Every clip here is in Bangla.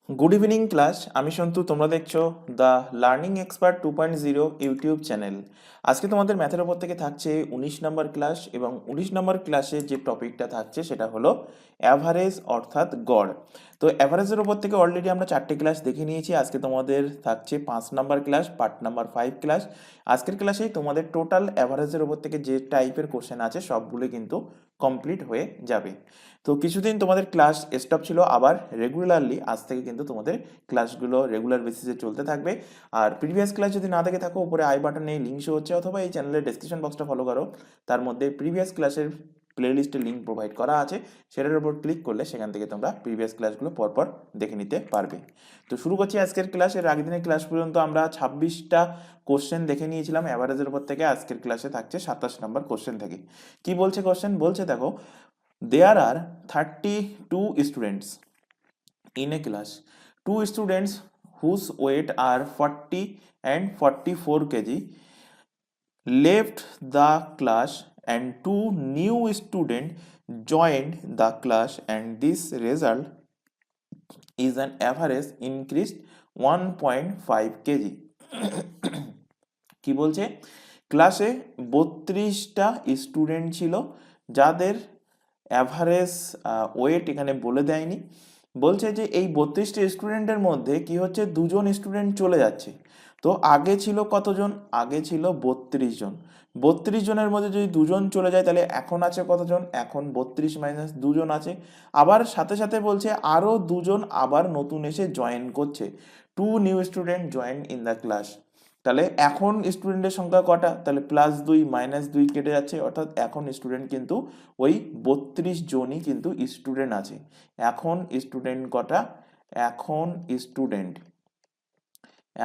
গুড ইভিনিং ক্লাস, আমি সন্তু। তোমরা দেখছো the learning expert 2.0 YouTube channel. আজকে তোমাদের ম্যাথের ওপর থেকে থাকছে 19 নম্বর ক্লাস, এবং 19 নম্বর ক্লাসে যে টপিকটা থাকছে সেটা হলো অ্যাভারেজ অর্থাৎ গড়। তো অ্যাভারেজের ওপর থেকে অলরেডি আমরা 4টে ক্লাস দেখে নিয়েছি। আজকে তোমাদের থাকছে 5 নম্বর ক্লাস, পার্ট নাম্বার 5 ক্লাস। আজকের ক্লাসেই তোমাদের টোটাল অ্যাভারেজের ওপর থেকে যে টাইপের কোশ্চেন আছে সবগুলো কিন্তু কমপ্লিট হয়ে যাবে। তো কিছুদিন তোমাদের ক্লাস স্টপ ছিল, আবার রেগুলারলি আজ থেকে কিন্তু তোমাদের ক্লাসগুলো রেগুলার বেসিসে চলতে থাকবে। আর প্রিভিয়াস ক্লাস যদি না দেখে থাকো, উপরে আই বাটনে লিঙ্ক শো হচ্ছে, অথবা এই চ্যানেলের ডেসক্রিপশন বক্সটা ফলো করো, তার মধ্যে প্রিভিয়াস ক্লাসের প্লেলিস্টের লিঙ্ক প্রোভাইড করা আছে। সেটার উপর ক্লিক করলে সেখান থেকে তোমরা প্রিভিয়াস ক্লাসগুলো পরপর দেখে নিতে পারবে। তো শুরু করছি আজকের ক্লাস। এর আগের দিনের ক্লাস পর্যন্ত আমরা 26টা কোশ্চেন দেখে নিয়েছিলাম অ্যাভারেজের উপর থেকে। আজকের ক্লাসে থাকছে 27 নম্বর কোশ্চেন থেকে। কি বলছে কোশ্চেন? বলছে দেখো, there are 32 students in a class. Two students whose weight are 40 and 44 kg left the class, and two new students joined the class, and this result is an average increased 1.5 kg. কি বলছে? ক্লাসে 32টা স্টুডেন্ট ছিল, যাদের অ্যাভারেজ ওয়েট এখানে বলে দেয়নি। বলছে যে এই 32টা স্টুডেন্টের মধ্যে কি হচ্ছে, দুজন স্টুডেন্ট চলে যাচ্ছে। তো আগে ছিল কতজন? আগে ছিল 32 জন। 32 জনের মধ্যে যদি দুজন চলে যায়, তাহলে এখন আছে কতজন? এখন 32 মাইনাস দুজন আছে। আবার সাথে সাথে বলছে আরও দুজন আবার নতুন এসে জয়েন করছে। Two new student join in the class. তাহলে এখন স্টুডেন্টের সংখ্যা কটা? তাহলে +2 -2 কেটে যাচ্ছে, অর্থাৎ এখন স্টুডেন্ট কিন্তু ওই 32 জনই কিন্তু স্টুডেন্ট আছে। এখন স্টুডেন্ট কটা?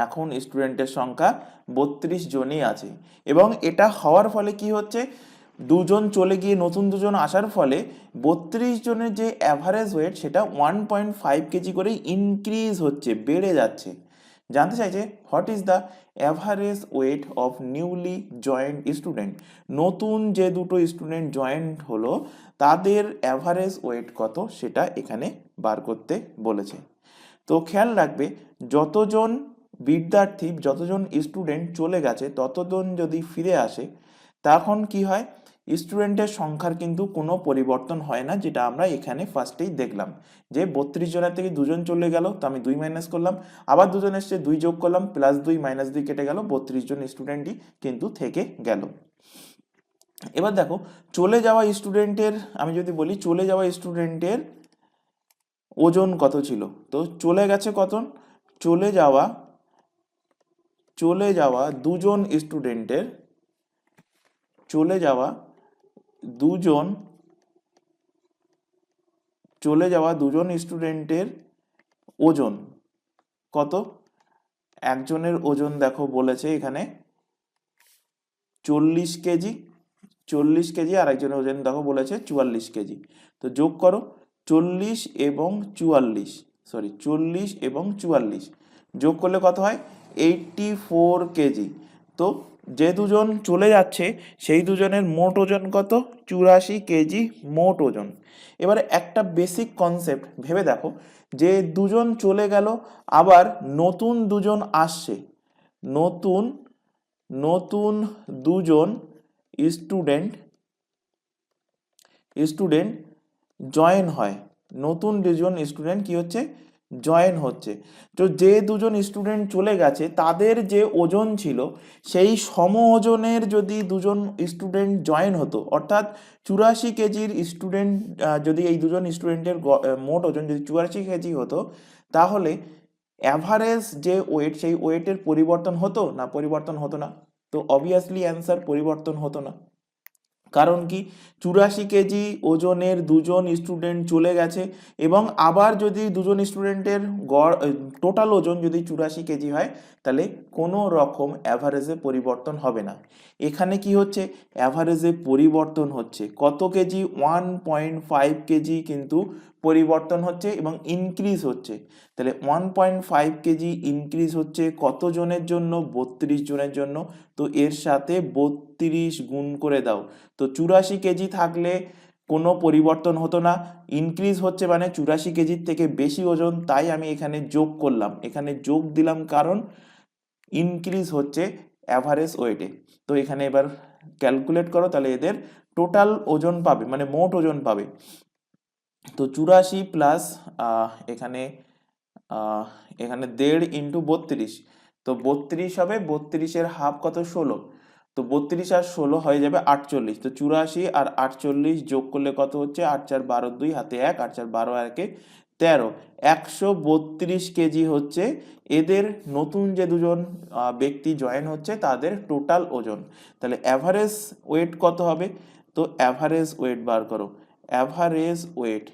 এখন স্টুডেন্টের সংখ্যা 32 জনই আছে। এবং এটা হওয়ার ফলে কি হচ্ছে, দুজন চলে গিয়ে নতুন দুজন আসার ফলে 32 জনের যে অ্যাভারেজ ওয়েট সেটা 1.5 কেজি করে ইনক্রিজ হচ্ছে, বেড়ে যাচ্ছে। জানতে চাইছে what is the average weight of newly joint student. নতুন যে দুটো স্টুডেন্ট জয়েন্ট হলো তাদের অ্যাভারেজ ওয়েট কত সেটা এখানে বার করতে বলেছে। তো খেয়াল রাখবে, যতজন বিদ্যার্থী, যতজন স্টুডেন্ট চলে গেছে, ততজন যদি ফিরে আসে, তখন কি হয়, স্টুডেন্টের সংখ্যার কিন্তু কোনো পরিবর্তন হয় না, যেটা আমরা এখানে ফার্স্টেই দেখলাম। যে 32 জনের থেকে দুজন চলে গেল, তো আমি 2 মাইনাস করলাম, আবার দুজন এসছে, 2 যোগ করলাম, +2 -2 কেটে গেল, 32 জন স্টুডেন্টই কিন্তু থেকে গেল। এবার দেখো, চলে যাওয়া স্টুডেন্টের, আমি যদি বলি চলে যাওয়া স্টুডেন্টের ওজন কত ছিল, তো চলে গেছে কত? চলে যাওয়া দুজন স্টুডেন্টের দুজন স্টুডেন্টের ওজন কত? একজনের ওজন দেখো বলেছে এখানে 40 কেজি, আর একজনের ওজন দেখো বলেছে 44 কেজি। তো যোগ করো, 40 এবং 44 যোগ করলে কত হয়? 84 কেজি। তো যে দুজন চলে যাচ্ছে সেই দুজনের মোট ওজন কত? 84 কেজি মোট ওজন। এবারে একটা বেসিক কনসেপ্ট ভেবে দেখো, যে দুজন চলে গেল, আবার নতুন দুজন আসছে, নতুন নতুন দুজন স্টুডেন্ট জয়েন হয়, নতুন দুজন স্টুডেন্ট কি হচ্ছে? জয়েন হচ্ছে। তো যে দুজন স্টুডেন্ট চলে গেছে তাদের যে ওজন ছিল, সেই সম ওজনের যদি দুজন স্টুডেন্ট জয়েন হতো, অর্থাৎ 84 কেজির স্টুডেন্ট, যদি এই দুজন স্টুডেন্টের মোট ওজন যদি 84 কেজি হতো, তাহলে অ্যাভারেজ যে ওয়েট, সেই ওয়েটের পরিবর্তন হতো না? পরিবর্তন হতো না। তো অবভিয়াসলি অ্যান্সার পরিবর্তন হতো না। কারণ কি, 84 কেজি ওজনের দুজন স্টুডেন্ট চলে গেছে, এবং আবার যদি দুজন স্টুডেন্টের গড় টোটাল ওজন যদি 84 কেজি হয়, তাহলে কোনো রকম অ্যাভারেজে পরিবর্তন হবে না। এখানে কি হচ্ছে? অ্যাভারেজে পরিবর্তন হচ্ছে কত কেজি? 1.5 কেজি কিন্তু পরিবর্তন হচ্ছে এবং ইনক্রিজ হচ্ছে। তাহলে 1.5 কেজি ইনক্রিজ হচ্ছে কত জনের জন্য? 32 জনের জন্য। তো এর সাথে 32 গুণ করে দাও। তো 84 কেজি থাকলে কোনো পরিবর্তন হতো না। ইনক্রিজ হচ্ছে মানে 84 কেজির থেকে বেশি ওজন, তাই আমি এখানে যোগ করলাম, এখানে যোগ দিলাম, কারণ ইনক্রিজ হচ্ছে অ্যাভারেজ ওয়েটে। তো এখানে এবার ক্যালকুলেট করো, তাহলে এদের টোটাল ওজন পাবে, মানে মোট ওজন পাবে। তো 84 প্লাস এখানে এখানে 1.5 ইন্টু 32, তো 32 হবে, 32-এর হাফ কত, 16, তো 32 আর 16 হয়ে যাবে 48। তো 84 আর 48 যোগ করলে কত হচ্ছে, 8 4 12, 2 হাতে 1, 8 4 12 আর 1 13, 132 কেজি হচ্ছে এদের নতুন যে দুজন ব্যক্তি জয়েন হচ্ছে তাদের টোটাল ওজন। তাহলে অ্যাভারেজ ওয়েট কত হবে, তো অ্যাভারেজ ওয়েট বার করো। অ্যাভারেজ ওয়েট,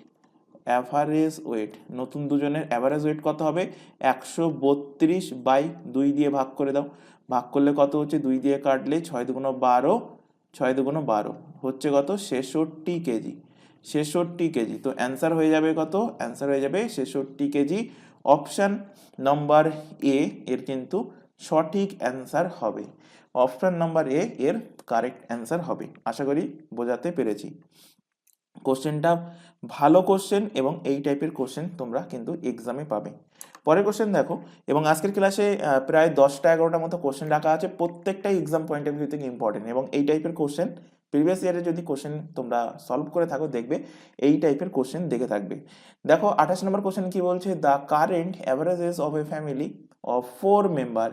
অ্যাভারেজ ওয়েট নতুন দুজনের অ্যাভারেজ ওয়েট কত হবে, 132/2 দিয়ে ভাগ করে দাও। ভাগ করলে কত হচ্ছে, 2 দিয়ে কাটলে 6 দুগুণ 12, 6 দুগুণ 12 হচ্ছে কত, 66 কেজি। 66 কেজি, তো অ্যান্সার হয়ে যাবে কত, অ্যান্সার হয়ে যাবে 66 কেজি। অপশান নাম্বার এ এর কিন্তু সঠিক অ্যান্সার হবে। অপশান নাম্বার এ এর কারেক্ট অ্যান্সার হবে। আশা করি বোঝাতে পেরেছি। কোশ্চেনটা ভালো কোশ্চেন, এবং এই টাইপের কোশ্চেন তোমরা কিন্তু এক্সামে পাবে। পরের কোশ্চেন দেখো, এবং আজকের ক্লাসে প্রায় 10টা-11টার মতো কোশ্চেন রাখা আছে, প্রত্যেকটাই এক্সাম পয়েন্ট অফ ভিউ থেকে ইম্পর্টেন্ট, এবং এই টাইপের কোশ্চেন প্রিভিয়াস ইয়ারে যদি কোশ্চেন তোমরা সলভ করে থাকো দেখবে এই টাইপের কোশ্চেন দেখে থাকবে। দেখো 28 নম্বর কোশ্চেন কি বলছে, the current average age of a family of 4 member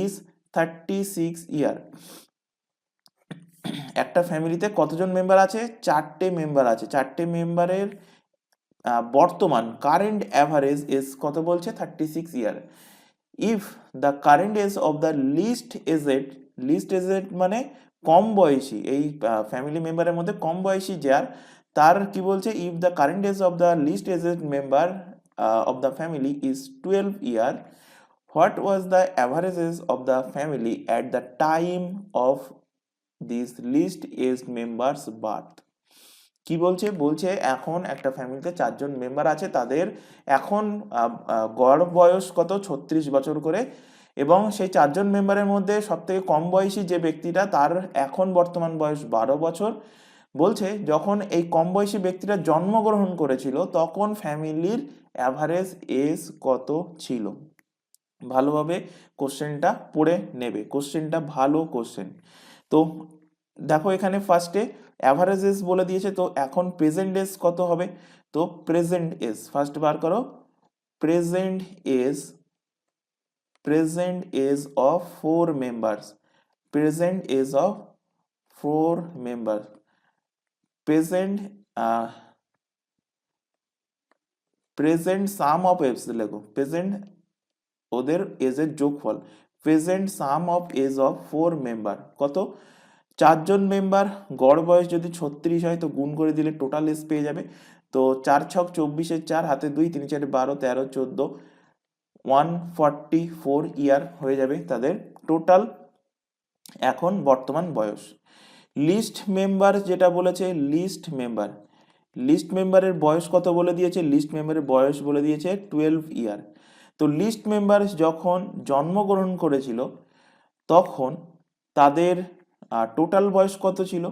is 36 year. একটা ফ্যামিলিতে কতজন মেম্বার আছে, 4টে মেম্বার আছে, 4টে মেম্বারের বর্তমান কারেন্ট অ্যাভারেজ এজ কত বলছে, 36 year. If the current age of the least aged, least aged মানে কম বয়সী, এই ফ্যামিলি মেম্বারের মধ্যে কম বয়সী যার, তার কি বলছে, if the current age of the least aged member of the family is 12 year, what was the average age of the family at the time of this least aged members birth. কি বলছে, বলছে এখন একটা ফ্যামিলিতে 4জন মেম্বার আছে, তাদের এখন গড় বয়স কত, 36 বছর করে, এবং সেই 4জন মেম্বারের মধ্যে সব থেকে কম বয়সী যে ব্যক্তিটা তার এখন বর্তমান বয়স 12 বছর। বলছে যখন এই কম বয়সী ব্যক্তিটা জন্মগ্রহণ করেছিল তখন ফ্যামিলির অ্যাভারেজ এজ কত ছিল। ভালোভাবে কোশ্চেনটা পড়ে নেবে, কোশ্চেনটা ভালো কোশ্চেন। তো দেখো এখানে ফার্স্টে অ্যাভারেজ এজ বলে দিয়েছে, তো এখন প্রেজেন্ট এজ কত হবে, তো প্রেজেন্ট এজ ফার্স্ট বার করো। Present age, present age of 4 members, present age of 4 member, present present sum of age লেখো, প্রেজেন্ট ওদের এজের যোগফল, present sum of age of 4 member কত, 4জন মেম্বার গড় বয়স যদি 36 হয় তো গুণ করে দিলে টোটাল এজ পেয়ে যাবে। তো 4 ছক 24, 4 হাতে 2, 3 4 12, 13 14, 144 ইয়ার হয়ে যাবে তাদের টোটাল এখন বর্তমান বয়স। লিস্ট মেম্বার যেটা বলেছে, লিস্ট মেম্বার, লিস্ট মেম্বারের বয়স কত বলে দিয়েছে, লিস্ট মেম্বারের বয়স বলে দিয়েছে 12 ইয়ার। তো লিস্ট মেম্বার যখন জন্মগ্রহণ করেছিল তখন তাদের টোটাল বয়স কত ছিল,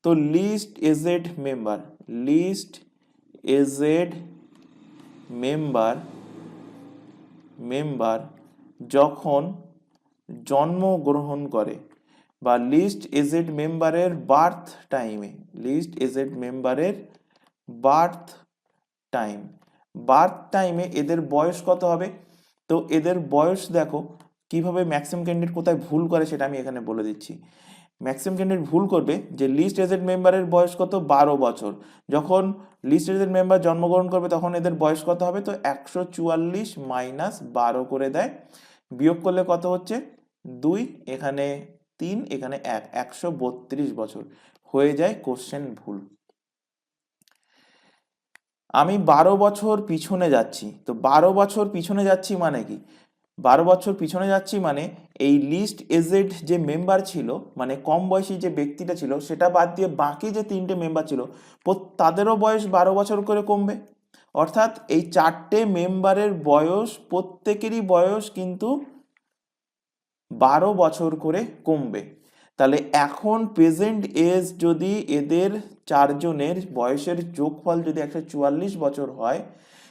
তো least aged member, least aged member, member যখন জন্মগ্রহণ করে, বা লিস্ট এজেড মেম্বারের বার্থ টাইমে, লিস্ট এজেড মেম্বারের বার্থ টাইম, বার্থ টাইমে এদের বয়স কত হবে, তো এদের বয়স দেখো কিভাবে ম্যাক্সিমাম ক্যান্ডিডেট কোথায় ভুল করে সেটা আমি এখানে বলে দিচ্ছি। ম্যাক্সিমাম ক্যান্ডিডেট ভুল করবে যে লিস্ট এজেড মেম্বারের বয়স কত, 12 বছর, যখন লিস্ট এজেড মেম্বার জন্মগ্রহণ করবে তখন এদের বয়স কত হবে, তো 144 মাইনাস 12 করে দেয়, বিয়োগ করলে কত হচ্ছে 2, এখানে 3, এখানে 1, 132 বছর হয়ে যায়, কোশ্চেন ভুল। আমি 12 বছর পিছনে যাচ্ছি, তো 12 বছর পিছনে যাচ্ছি মানে কি, 12 বছর পিছনে যাচ্ছি মানে এই লিস্ট এজেড যে মেম্বার ছিল, মানে কম বয়সী যে ব্যক্তিটা ছিল সেটা বাদ দিয়ে বাকি যে 3টে মেম্বার ছিল তাদেরও বয়স 12 বছর করে কমবে, অর্থাৎ এই 4টে মেম্বারের বয়স প্রত্যেকেরই বয়স কিন্তু 12 বছর করে কমবে। তাহলে এখন প্রেজেন্ট এজ যদি এদের চারজনের বয়সের যোগফল যদি 144 বছর হয়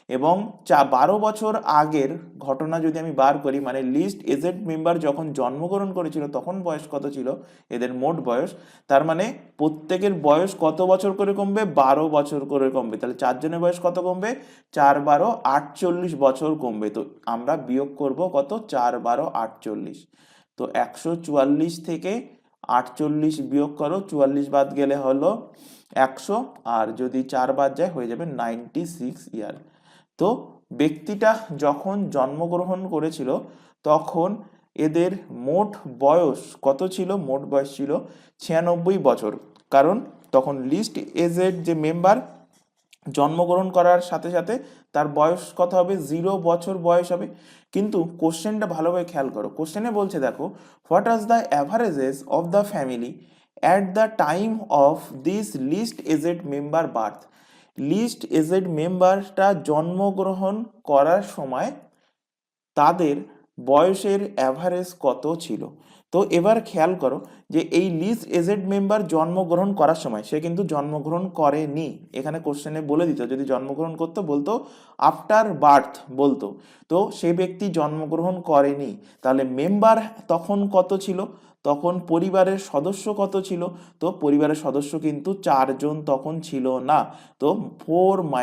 এবং 12 বছর আগের ঘটনা যদি আমি বার করি, মানে লিস্ট এজেড মেম্বার যখন জন্মগ্রহণ করেছিল তখন বয়স কত ছিল এদের মোট বয়স, তার মানে প্রত্যেকের বয়স কত বছর করে কমবে, 12 বছর করে কমবে। তাহলে চারজনের বয়স কত কমবে, 4 × 12 48 বছর কমবে। তো আমরা বিয়োগ করব কত, 4 × 12 48। তো 144 থেকে 48 বিয়োগ করো, 44 বাদ গেলে হলো 100, আর যদি 4 বাদ যায় হয়ে যাবে 96 ইয়ার। তো ব্যক্তিটা যখন জন্মগ্রহণ করেছিল তখন এদের মোট বয়স কত ছিল, মোট বয়স ছিল 96 বছর। কারণ তখন লিস্ট এজের যে মেম্বার জন্মগ্রহণ করার সাথে সাথে তার বয়স কত হবে, 0 বছর বয়স হবে। কিন্তু কোশ্চেনটা ভালোভাবে খেয়াল করো, কোশ্চেনে বলছে দেখো, what is the averages of the family at the time of this least aged member birth. Least aged মেম্বারটা জন্মগ্রহণ করার সময় তাদের বয়সের অ্যাভারেজ কত ছিল। তো এবার খেয়াল করো যে এই লিস্ট এজেড মেম্বার জন্মগ্রহণ করার সময় সে কিন্তু জন্মগ্রহণ করেনি, এখানে কোশ্চেনে বলে দিত যদি জন্মগ্রহণ করতো বলতো আফটার বার্থ বলতো, তো সে ব্যক্তি জন্মগ্রহণ করেনি। তাহলে মেম্বার তখন কত ছিল, তখন পরিবারের সদস্য কত ছিল, তো পরিবারের সদস্য কিন্তু 4 জন তখন ছিল না। তো 4 -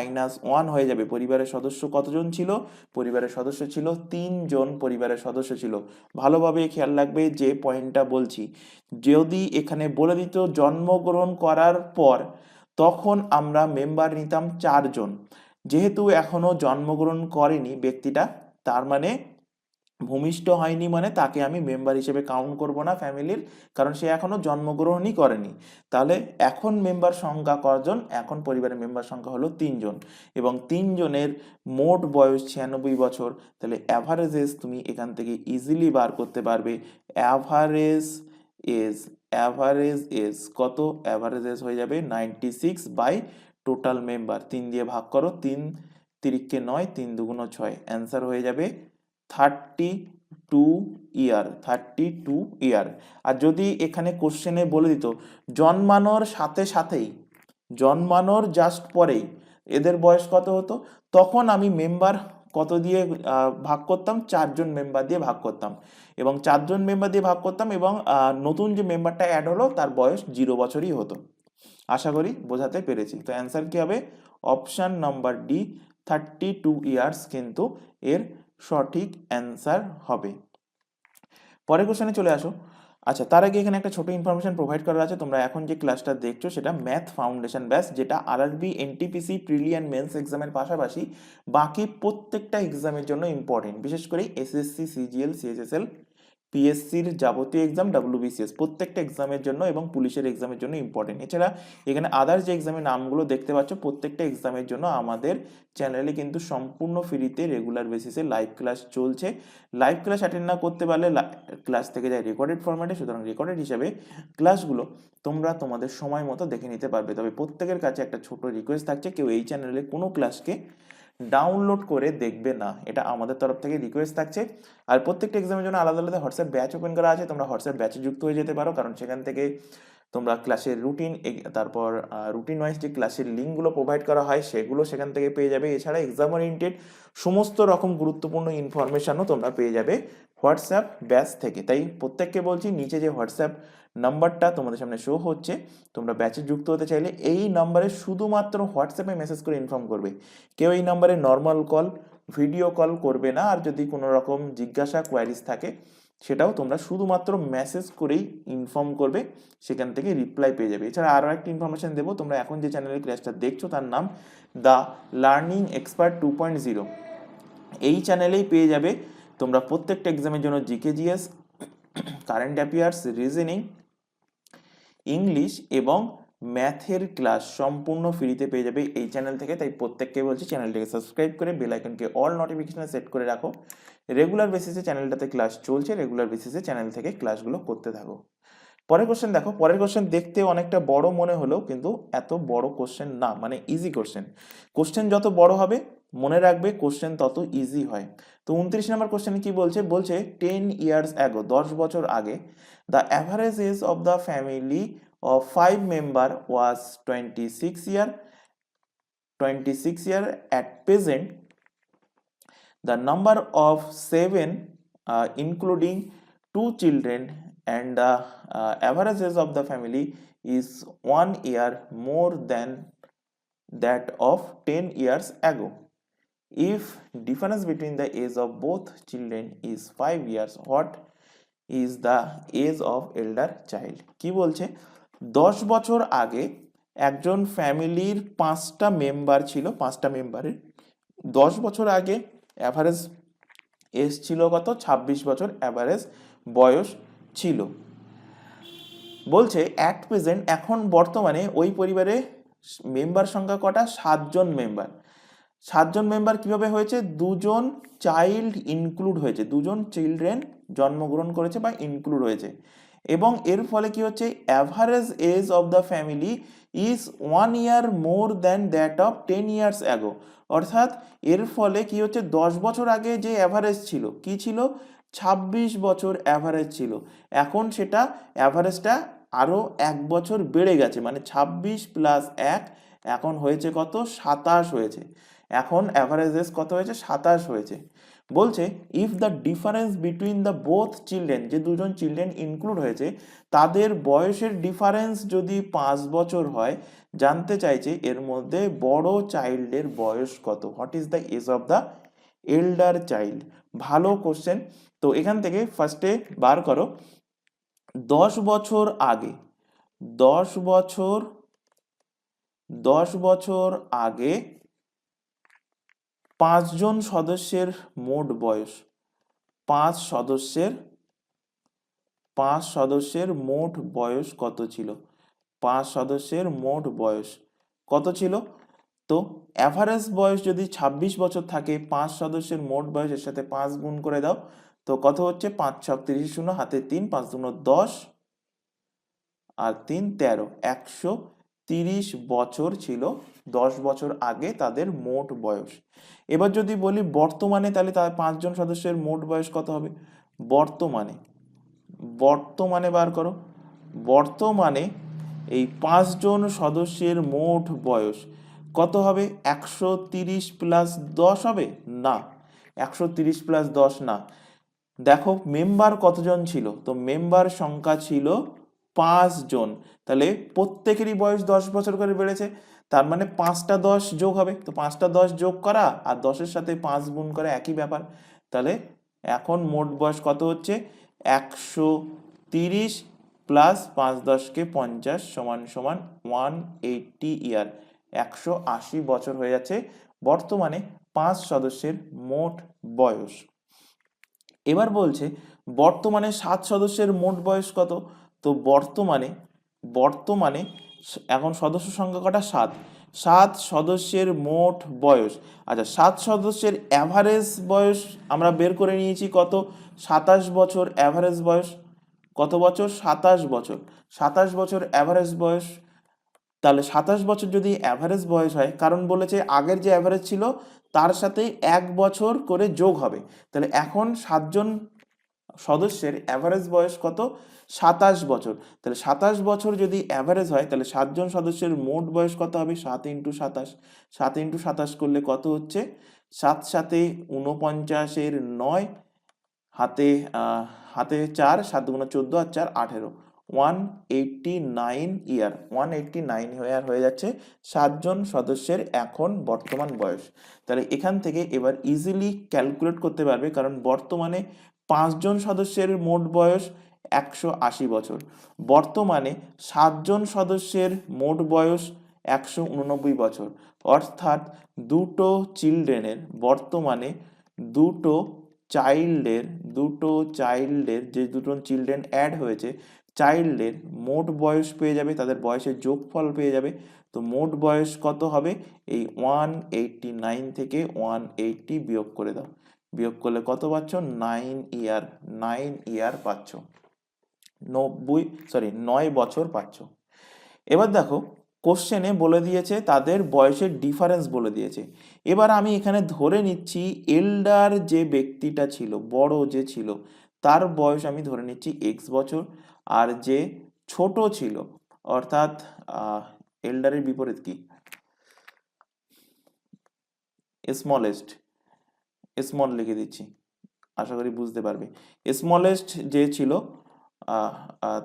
1 হয়ে যাবে। পরিবারের সদস্য কতজন ছিল, পরিবারের সদস্য ছিল 3 জন পরিবারের সদস্য ছিল। ভালোভাবে খেয়াল রাখবে যে পয়েন্টটা বলছি, যদি এখানে বলে দিত জন্মগ্রহণ করার পর তখন আমরা মেম্বার নিতাম 4 জন। যেহেতু এখনো জন্মগ্রহণ করেনি ব্যক্তিটা, তার মানে ভূমিষ্ঠ হয়নি, মানে তাকে আমি মেম্বার হিসেবে কাউন্ট করব না ফ্যামিলির, কারণ সে এখনো জন্মগ্রহণই করেনি। তাহলে এখন মেম্বার সংখ্যা কজন, এখন পরিবারের মেম্বার সংখ্যা হলো 3 জন, এবং 3 জনের মোট বয়স 96 বছর। তাহলে অ্যাভারেজ এজ তুমি এখান থেকে ইজিলি বার করতে পারবে। অ্যাভারেজ এজ, অ্যাভারেজ এজ কত, অ্যাভারেজ এজ হয়ে যাবে 96 বাই টোটাল মেম্বার। 3 দিয়ে ভাগ করো, 3 তিরিককে 9, 3 দুগুণ 6, অ্যান্সার হয়ে যাবে 32 ইয়ার, 32 ইয়ার। আর যদি এখানে কোশ্চেনে বলে দিত জন্মানোর সাথে সাথেই, জন্মানোর জাস্ট পরেই এদের বয়স কত হতো, তখন আমি মেম্বার কত দিয়ে ভাগ করতাম, 4 জন মেম্বার দিয়ে ভাগ করতাম, এবং 4 জন মেম্বার দিয়ে ভাগ করতাম, এবং নতুন যে মেম্বারটা অ্যাড হলো তার বয়স 0 বছরই হতো। আশা করি বোঝাতে পেরেছি। তো অ্যান্সার কি হবে, অপশন নাম্বার ডি, 32 ইয়ার্স কিন্তু এর সঠিক অ্যান্সার হবে। পরের কোশ্চেনে চলে আসো। আচ্ছা, তার আগে এখানে একটা ছোট ইনফরমেশন প্রোভাইড করা আছে। তোমরা এখন যে ক্লাসটা দেখছো সেটা ম্যাথ ফাউন্ডেশন ব্যাচ, যেটা আরআরবি, এনটিপিসি, প্রিলিয়ান মেন্স এক্সামের পাশাপাশি বাকি প্রত্যেকটা এক্সামের জন্য ইম্পর্টেন্ট, বিশেষ করে এসএসসি, সিজিএল, সিএইচএসএল, পিএসসির যাবতীয় এক্সাম, ডাব্লিউবিসিএস প্রত্যেকটা এক্সামের জন্য, এবং পুলিশের এক্সামের জন্য ইম্পর্টেন্ট। এছাড়া এখানে আদার্স যে এক্সামের নামগুলো দেখতে পাচ্ছ প্রত্যেকটা এক্সামের জন্য আমাদের চ্যানেলে কিন্তু সম্পূর্ণ ফ্রিতে রেগুলার বেসিসে লাইভ ক্লাস চলছে। লাইভ ক্লাস অ্যাটেন্ড না করতে পারলে ক্লাস থেকে যায় রেকর্ডেড ফরম্যাটে, সুতরাং রেকর্ডেড হিসেবে ক্লাসগুলো তোমরা তোমাদের সময় মতো দেখে নিতে পারবে। তবে প্রত্যেকের কাছে একটা ছোট রিকোয়েস্ট থাকছে, কেউ এই চ্যানেলে কোনো ক্লাসকে ডাউনলোড করে দেখবে না, এটা আমাদের তরফ থেকে রিকোয়েস্ট থাকছে। আর প্রত্যেকটা এক্সামের জন্য আলাদা আলাদা হোয়াটসঅ্যাপ ব্যাচ ওপেন করা আছে, তোমরা হোয়াটসঅ্যাপ ব্যাচে যুক্ত হয়ে যেতে পারো, কারণ সেখান থেকে তোমরা ক্লাসের রুটিন, তারপর রুটিন ওয়াইজ যে ক্লাসের লিঙ্কগুলো প্রোভাইড করা হয় সেগুলো সেখান থেকে পেয়ে যাবে। এছাড়া এক্সাম ওরিয়েন্টেড সমস্ত রকম গুরুত্বপূর্ণ ইনফরমেশনও তোমরা পেয়ে যাবে হোয়াটসঅ্যাপ ব্যাচ থেকে। তাই প্রত্যেককে বলছি, নিচে যে হোয়াটসঅ্যাপ নাম্বারটা তোমাদের সামনে শো হচ্ছে, তোমরা ব্যাচে যুক্ত হতে চাইলে এই নাম্বারে শুধুমাত্র হোয়াটসঅ্যাপে মেসেজ করে ইনফর্ম করবে। কেউ এই নাম্বারে নর্মাল কল, ভিডিও কল করবে না। আর যদি কোনো রকম জিজ্ঞাসা কোয়ারিজ থাকে সেটাও তোমরা শুধুমাত্র মেসেজ করেই ইনফর্ম করবে, সেখান থেকে রিপ্লাই পেয়ে যাবে। এছাড়া আরও একটা ইনফরমেশন দেবো, তোমরা এখন যে চ্যানেলের ক্লাসটা দেখছো তার নাম দ্য লার্নিং এক্সপার্ট 2.0। এই চ্যানেলেই পেয়ে যাবে তোমরা প্রত্যেকটা এক্সামের জন্য GK, GS, current affairs, reasoning, English এবং ম্যাথের ক্লাস সম্পূর্ণ ফ্রিতে পেয়ে যাবে এই চ্যানেল থেকে। তাই প্রত্যেককে বলছি চ্যানেলটিকে সাবস্ক্রাইব করে বেল আইকনকে অল নোটিফিকেশনে সেট করে রাখো। রেগুলার বেসিসে চ্যানেলটাতে ক্লাস চলছে, রেগুলার বেসিসে চ্যানেল থেকে ক্লাসগুলো করতে থাকো। পরের কোশ্চেন দেখো, পরের কোশ্চেন দেখতে অনেকটা বড় মনে হলেও কিন্তু এত বড় কোশ্চেন না, মানে ইজি কোশ্চেন। কোশ্চেন যত বড় হবে মনে রাখবে কোশ্চেন তত ইজি হয়। তো 29 নম্বর কোশ্চেন কি বলছে, বলছে 10 ইয়ার্স অ্যাগো, 10 বছর আগে, the average age of the family of 5 member was 26 year. At present the number of 7 including 2 children and the average age of the family is 1 year more than that of 10 years ago. If difference between the age of both children is 5 years, what is the age of elder child? কি বলছে, 10 বছর আগে একজন ফ্যামিলির 5টা মেম্বার ছিল, 5টা মেম্বারের 10 বছর আগে অ্যাভারেজ এজ ছিল কত, 26 বছর অ্যাভারেজ বয়স ছিল। বলছে অ্যাট প্রেজেন্ট, এখন বর্তমানে ওই পরিবারে মেম্বার সংখ্যা কটা, 7জন মেম্বার। 7জন মেম্বার কিভাবে হয়েছে, 2জন চাইল্ড ইনক্লুড হয়েছে, 2জন চিলড্রেন জন্মগ্রহণ করেছে বা ইনক্লুড হয়েছে, এবং এর ফলে কি হচ্ছে, average age of the family is 1 year more than that of 10 years ago. অর্থাৎ এর ফলে কি হচ্ছে, 10 বছর আগে যে অ্যাভারেজ ছিল কি ছিল, 26 বছর অ্যাভারেজ ছিল, এখন সেটা অ্যাভারেজটা আরও 1 বছর বেড়ে গেছে, মানে 26 প্লাস 1 এখন হয়েছে কত, 27 হয়েছে। এখন অ্যাভারেজ এজ কত হয়েছে, 27 হয়েছে। বলছে if the difference between the both children, যে 2জন চিলড্রেন ইনক্লুড হয়েছে তাদের বয়সের ডিফারেন্স যদি 5 বছর হয়, জানতে চাইছে এর মধ্যে বড় চাইল্ডের বয়স কত, what is the age of the elder child. ভালো কোশ্চেন। তো এখান থেকে ফার্স্টে বার করো 10 বছর আগে, 10 বছর আগে 5 জন সদস্যের মোট বয়স, 5 সদস্যের মোট বয়স কত ছিল, 5 সদস্যের মোট বয়স কত ছিল। তো অ্যাভারেজ বয়স যদি 26 বছর থাকে, 5 সদস্যের মোট বয়সের সাথে 5 গুণ করে দাও, তো কত হচ্ছে, 5 ছক 30, শূন্য হাতে 3, 5 দুগুণ 10 আর 3 13, 130 বছর ছিল 10 বছর আগে তাদের মোট বয়স। এবার যদি বলি বর্তমানে, তাহলে তার 5 জন সদস্যের মোট বয়স কত হবে, বর্তমানে বার করো, বর্তমানে এই 5 জন সদস্যের মোট বয়স কত হবে, 130 প্লাস 10 হবে না, 130 প্লাস 10 না। দেখো মেম্বার কতজন ছিল, তো মেম্বার সংখ্যা ছিল 5 জন, তাহলে প্রত্যেকেরই বয়স 10 বছর করে বেড়েছে, তার মানে 5টা 10 যোগ হবে, তো 5টা 10 যোগ করা আর 10-এর সাথে 5 গুণ করা একই ব্যাপার। তাহলে এখন মোট বয়স কত হচ্ছে, 130 প্লাস 5 10 50 সমান সমান 180 ইয়ার, 180 বছর হয়ে যাচ্ছে বর্তমানে 5 সদস্যের মোট বয়স। এবার বলছে বর্তমানে 7 সদস্যের মোট বয়স কত, তো বর্তমানে এখন সদস্য সংখ্যা কটা, 7 সদস্যের মোট বয়স। আচ্ছা 7 সদস্যের অ্যাভারেজ বয়স আমরা বের করে নিয়েছি কত, 27 বছর অ্যাভারেজ বয়স, কত বছর, 27 বছর, 27 বছর অ্যাভারেজ বয়স। তাহলে 27 বছর যদি অ্যাভারেজ বয়স হয়, কারণ বলেছে আগের যে অ্যাভারেজ ছিল তার সাথে 1 বছর করে যোগ হবে, তাহলে এখন 7 জন সদস্যের অ্যাভারেজ বয়স কত, 27 বছর। তাহলে 27 বছর যদি অ্যাভারেজ হয়, তাহলে 7 জন সদস্যের মোট বয়স কত হবে, 7 ইন্টু 27, 7 ইন্টু 27 করলে কত হচ্ছে, 7 সাথে 49-এর 9, হাতে 4, 7 দুগুণ 14 আর 4 18, 189 ইয়ার, 189 ইয়ার হয়ে যাচ্ছে 7 জন সদস্যের এখন বর্তমান বয়স। তাহলে এখান থেকে এবার ইজিলি ক্যালকুলেট করতে পারবে, কারণ বর্তমানে 5 জন সদস্যের মোট বয়স 180 বছর, বর্তমানে 7 জন সদস্যের মোট বয়স 189 বছর, অর্থাৎ দুটো চিলড্রেনের বর্তমানে দুটো চাইল্ডের যে দুটো চিলড্রেন অ্যাড হয়েছে, চাইল্ডের মোট বয়স পেয়ে যাবে, তাদের বয়সের যোগফল পেয়ে যাবে। তো মোট বয়স কত হবে, এই 189 থেকে 180 বিয়োগ করে দাও, বিয়োগ করলে কত পাচ্ছ, 9 ইয়ার পাচ্ছ, 9 বছর পাচ্ছ। এবার দেখো কোশ্চেনে বলে দিয়েছে তাদের বয়সের ডিফারেন্স বলে দিয়েছে। এবার আমি এখানে ধরে নিচ্ছি এল্ডার যে ব্যক্তিটা ছিল, বড় যে ছিল, তার বয়স আমি ধরে নিচ্ছি এক্স বছর, আর যে ছোট ছিল অর্থাৎ এল্ডারের বিপরীত কি, স্মলেস্ট, স্মল লিখে দিচ্ছি, আশা করি বুঝতে পারবে। স্মলেস্ট যে ছিল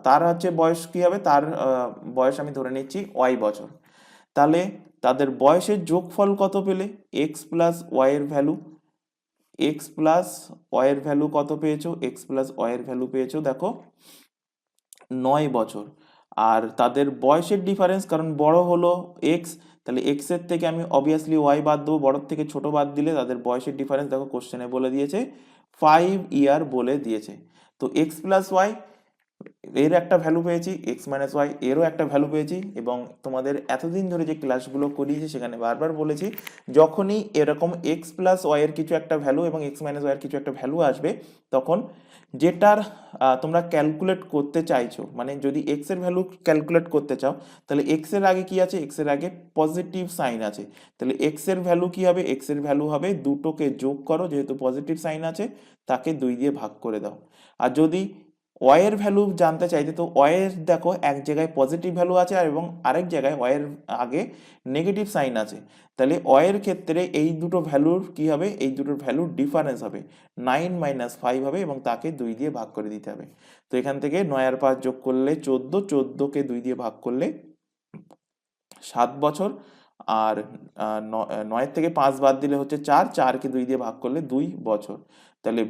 তার হচ্ছে বয়স কি হবে, তার বয়স আমি ধরে নিচ্ছি ওয়াই বছর। তাহলে তাদের বয়সের যোগফল কত পেলে, এক্স প্লাস ওয়াই এর ভ্যালু, এক্স প্লাস ওয়াই এর ভ্যালু কত পেয়েছো, এক্স প্লাস ওয়াই এর ভ্যালু পেয়েছো দেখো 9 বছর। আর তাদের বয়সের ডিফারেন্স, কারণ বড় হলো এক্স, তাহলে এক্স এর থেকে আমি অবভিয়াসলি ওয়াই বাদ দেবো, বড় থেকে ছোট বাদ দিলে তাদের বয়সের ডিফারেন্স দেখো কোশ্চেনে বলে দিয়েছে 5 ইয়ার বলে দিয়েছে। তো এক্স প্লাস ওয়াই এর একটা ভ্যালু পেয়েছি, এক্স মাইনাস ওয়াই এরও একটা ভ্যালু পেয়েছি। এবং তোমাদের এতদিন ধরে যে ক্লাসগুলো করিয়েছি সেখানে বারবার বলেছি, যখনই এরকম এক্স প্লাস ওয়াই এর কিছু একটা ভ্যালু এবং এক্স মাইনাস ওয়াই এর কিছু একটা ভ্যালু আসবে, তখন যেটার তোমরা ক্যালকুলেট করতে চাইছো, মানে যদি এক্স এর ভ্যালু ক্যালকুলেট করতে চাও, তাহলে এক্স এর আগে কি আছে, এক্স এর আগে পজিটিভ সাইন আছে, তাহলে এক্স এর ভ্যালু কি হবে, এক্স এর ভ্যালু হবে দুটোকে যোগ করো, যেহেতু পজিটিভ সাইন আছে তাকে 2 দিয়ে ভাগ করে দাও। আর যদি ওয়াই এর ভ্যালু জানতে চাইতে, তো ওয়াই এর দেখো এক জায়গায় পজিটিভ ভ্যালু আছে আর এবং আরেক জায়গায় ওয়াই এর আগে নেগেটিভ সাইন আছে, তাহলে ওয়াই এর ক্ষেত্রে এই দুটো ভ্যালুর কি হবে, এই দুটোর ভ্যালুর ডিফারেন্স হবে 9 - 5 হবে এবং তাকে 2 দিয়ে ভাগ করে দিতে হবে। তো এখান থেকে 9 আর 5 যোগ করলে 14, 14কে 2 দিয়ে ভাগ করলে 7 বছর, আর 9 থেকে 5 বাদ দিলে হচ্ছে 4, 4কে 2 দিয়ে ভাগ করলে 2 বছর। তাহলে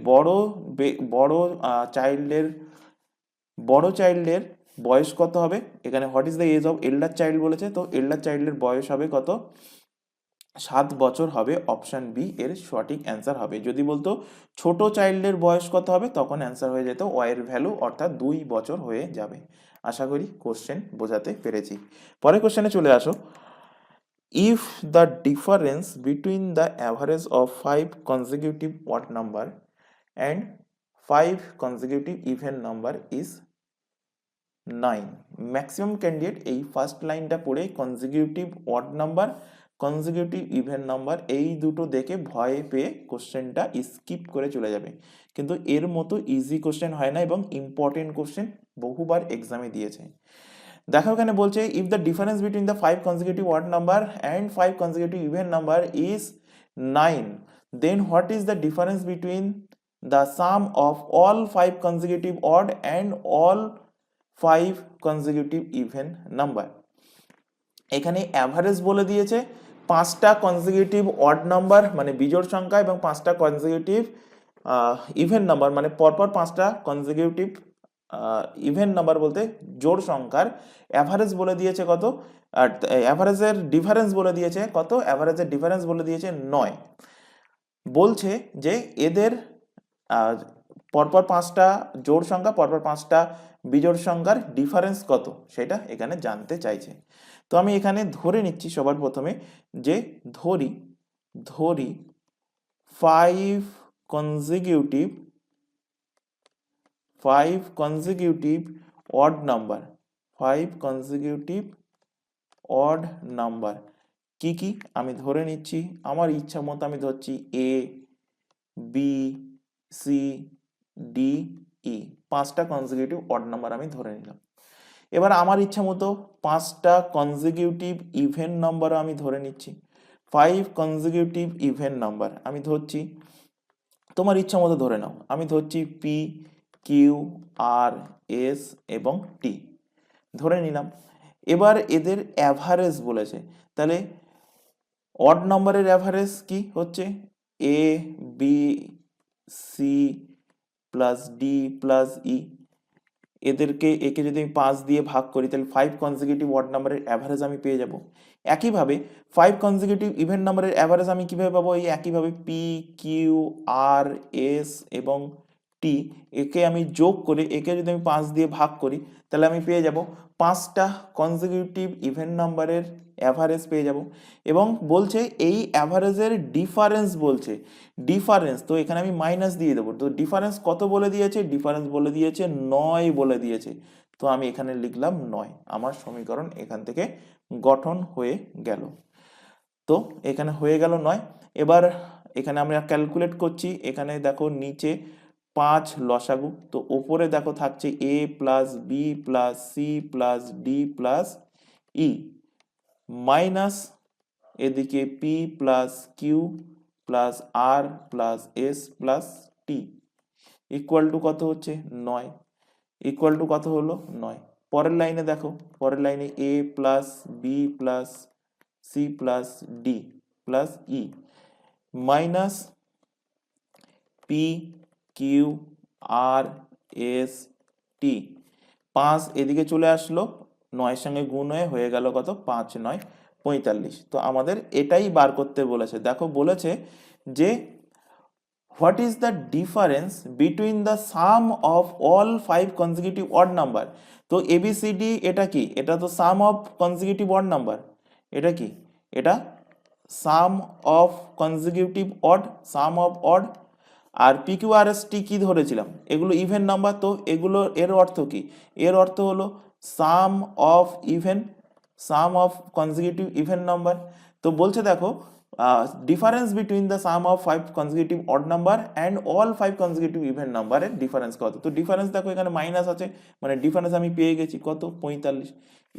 বড় চাইল্ডের বয়স কত হবে, এখানে what is the age of elder child বলেছে, তো এল্ডার চাইল্ডের বয়স হবে কত, 7 বছর হবে, অপশন বি এর সঠিক অ্যান্সার হবে। যদি বলতো ছোট চাইল্ডের বয়স কত হবে, তখন অ্যান্সার হয়ে যেত ওয়াই এর ভ্যালু অর্থাৎ 2 বছর হয়ে যাবে। আশা করি কোশ্চেন বোঝাতে পেরেছি। পরের কোশ্চেনে চলে আসো। If the difference between the average of 5 consecutive odd number and 5 consecutive even number is 9, maximum candidate এই ফার্স্ট লাইনটা পড়ে consecutive odd number, consecutive even number এই দুটো দেখে ভয় পেয়ে কোশ্চেনটা স্কিপ করে চলে যাবে, কিন্তু এর মতো ইজি কোশ্চেন হয় না এবং ইম্পর্টেন্ট কোশ্চেন বহুবার এক্সামে দিয়েছে। দেখো এখানে বলছে if the difference between the 5 consecutive odd number and 5 consecutive even number is 9, then what is the difference between the sum of all 5 consecutive odd and all 5 consecutive even number? এখানে অ্যাভারেজ বলে দিয়েছে 5টা কনজিকিউটিভ অড নাম্বার মানে বিজোড় সংখ্যা এবং 5টা কনজিকিউটিভ ইভেন নাম্বার মানে পরপর 5টা কনজিকিউটিভ ইভেন নাম্বার বলতে জোড় সংখ্যার অ্যাভারেজ বলে দিয়েছে কত, আর অ্যাভারেজের ডিফারেন্স বলে দিয়েছে কত, অ্যাভারেজের ডিফারেন্স বলে দিয়েছে 9। বলছে যে এদের পরপর 5টা জোড় সংখ্যা, পরপর 5টা বিজোড় সংখ্যার ডিফারেন্স কত সেটা এখানে জানতে চাইছে। তো আমি এখানে ধরে নিচ্ছি সবার প্রথমে যে ধরি 5 consecutive odd number, 5 consecutive odd number কি কি আমি ধরে নিচ্ছি, আমার ইচ্ছা মতো আমি ধরছি এ বি সি ডি ই, 5টা কনজিকিউটিভ অড নাম্বার আমি ধরে নিলাম। এবার আমার ইচ্ছা মতো 5টা কনজিকিউটিভ ইভেন নাম্বার আমি ধরে নিচ্ছি, 5 কনজিকিউটিভ ইভেন নাম্বার আমি ধরছি, তোমার ইচ্ছা মতো ধরে নাও, আমি ধরছি পি কিউ আর এস এবং টি ধরে নিলাম। এবার এদের অ্যাভারেজ বলেছে, তাহলে অড নাম্বারের অ্যাভারেজ কি হচ্ছে A B C plus D plus E, একে যদি আমি 5 দিয়ে ভাগ করি তাহলে 5 কনজিকিউটিভ অড নাম্বারের অ্যাভারেজ আমি পেয়ে যাব। একইভাবে 5 কনজিকিউটিভ ইভেন নাম্বারের অ্যাভারেজ আমি কিভাবে পাবো, এই একইভাবে পি কিউ আর এস এবং টি একে আমি যোগ করে একে যদি আমি 5 দিয়ে ভাগ করি তাহলে আমি পেয়ে যাব 5টা কনজিকিউটিভ ইভেন নাম্বারের অ্যাভারেজ পেয়ে যাব। এবং বলছে এই অ্যাভারেজের ডিফারেন্স বলছে, ডিফারেন্স তো এখানে আমি মাইনাস দিয়ে দেবো, তো ডিফারেন্স কত বলে দিয়েছে, ডিফারেন্স বলে দিয়েছে 9 বলে দিয়েছে, তো আমি এখানে লিখলাম 9, আমার সমীকরণ এখান থেকে গঠন হয়ে গেল। তো এখানে হয়ে গেল 9। এবার এখানে আমরা ক্যালকুলেট করছি, এখানে দেখো নিচে 5 লসাগু, তো ওপরে দেখো থাকছে a plus B plus C plus D plus E minus এদিকে P plus Q plus R plus S plus T equal to কত হচ্ছে 9, ইকুয়াল টু কত হলো 9। পরের লাইনে দেখো, পরের লাইনে A plus B plus C plus D plus E minus P Q R S T 5 এদিকে চলে আসলো, 9 সঙ্গে গুণ হয়ে গেল কত 5 9 45। তো আমাদের এটাই বার করতে বলেছে। দেখো বলেছে যে what is the difference between the sum of all 5 consecutive odd number. তো এবিসিডি এটা কি, এটা তো sum of consecutive odd number. এটা কি, এটা sum of consecutive odd, sum of odd. আর পিকিউআরএসটি কি ধরেছিলাম, এগুলো ইভেন নাম্বার। তো এগুলো এর অর্থ কি, এর অর্থ হলো sum of even, sum of consecutive even number. তো বলছে দেখো difference between the sum of 5 consecutive odd number and all 5 consecutive even নাম্বারের ডিফারেন্স কত। তো ডিফারেন্স দেখো এখানে মাইনাস আছে, মানে ডিফারেন্স আমি পেয়ে গেছি কত 45।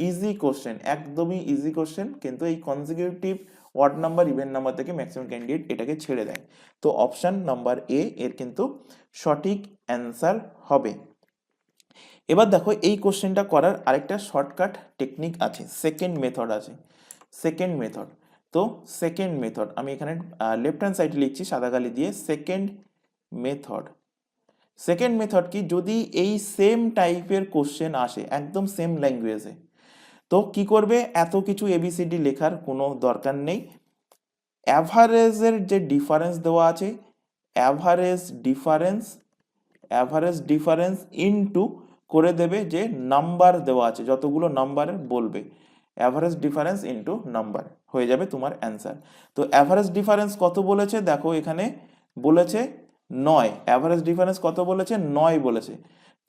ইজি কোশ্চেন, একদমই ইজি কোশ্চেন, কিন্তু এই consecutive odd number even number থেকে ম্যাক্সিমাম ক্যান্ডিডেট এটাকে ছেড়ে দেয়। তো অপশন নাম্বার এ এর কিন্তু সঠিক অ্যান্সার হবে। এবার দেখো এই কোশ্চেনটা করার আরেকটা শর্টকাট টেকনিক আছে, সেকেন্ড মেথড আছে, সেকেন্ড মেথড। তো সেকেন্ড মেথড আমি এখানে লেফট হ্যান্ড সাইডে লিখছি সাদা কালি দিয়ে, সেকেন্ড মেথড। সেকেন্ড মেথড কি, যদি এই সেম টাইপের কোশ্চেন আসে একদম সেম ল্যাঙ্গুয়েজে, তো কি করবে, এত কিছু এবিসিডি লেখার কোনো দরকার নেই। অ্যাভারেজের যে ডিফারেন্স দেওয়া আছে, অ্যাভারেজ ডিফারেন্স ইনটু করে দেবে যে নাম্বার দেওয়া আছে, যতগুলো নাম্বারের বলবে, অ্যাভারেজ ডিফারেন্স ইনটু নাম্বার হয়ে যাবে তোমার অ্যান্সার। তো অ্যাভারেজ ডিফারেন্স কত বলেছে, দেখো এখানে বলেছে 9, অ্যাভারেজ ডিফারেন্স কত বলেছে 9 বলেছে।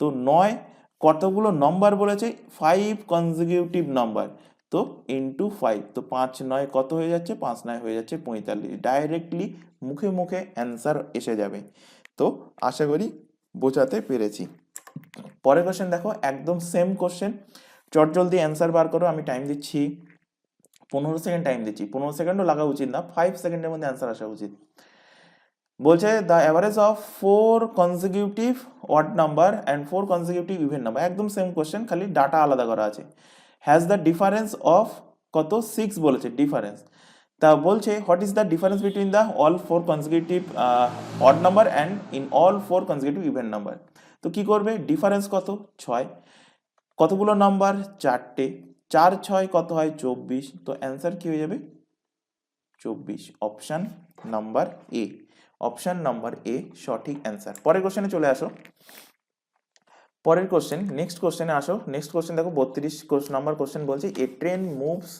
তো 9 কতগুলো নাম্বার বলেছে, 5 কনজিকিউটিভ নাম্বার, তো ইনটু 5, তো 5 9 কত হয়ে যাচ্ছে, 5 9 হয়ে যাচ্ছে 45। ডাইরেক্টলি মুখে মুখে অ্যান্সার এসে যাবে। তো আশা করি বোঝাতে পেরেছি। পরের কোশ্চেন দেখো, একদম সেম কোশ্চেন, চটজলদি অ্যান্সার বার করো। আমি টাইম দিচ্ছি 15 সেকেন্ড টাইম দিচ্ছি, 15 সেকেন্ডও লাগা উচিত না, 5 সেকেন্ডের মধ্যে অ্যান্সার আসা উচিত। বলছে the average of 4 consecutive odd number and 4 consecutive even number, একদম সেম কোশ্চেন, খালি ডাটা আলাদা করা আছে। হ্যাজ দ্য ডিফারেন্স অফ কত 6 বলেছে ডিফারেন্স। তা বলছে what is the difference between the all 4 consecutive odd number and in all 4 consecutive even number. তো কি করবে, ডিফারেন্স কত 6, কতগুলো নাম্বার 4টে, 4 6 কত হয় 24। তো অ্যান্সার কি হয়ে যাবে 24। Option number A, option number A সঠিক অ্যান্সার। পরের কোশ্চেনে চলে আসো। পরের কোশ্চেন, নেক্সট কোশ্চেনে আসো। নেক্সট কোশ্চেন দেখো 32 নাম্বার কোশ্চেন বলছে a train moves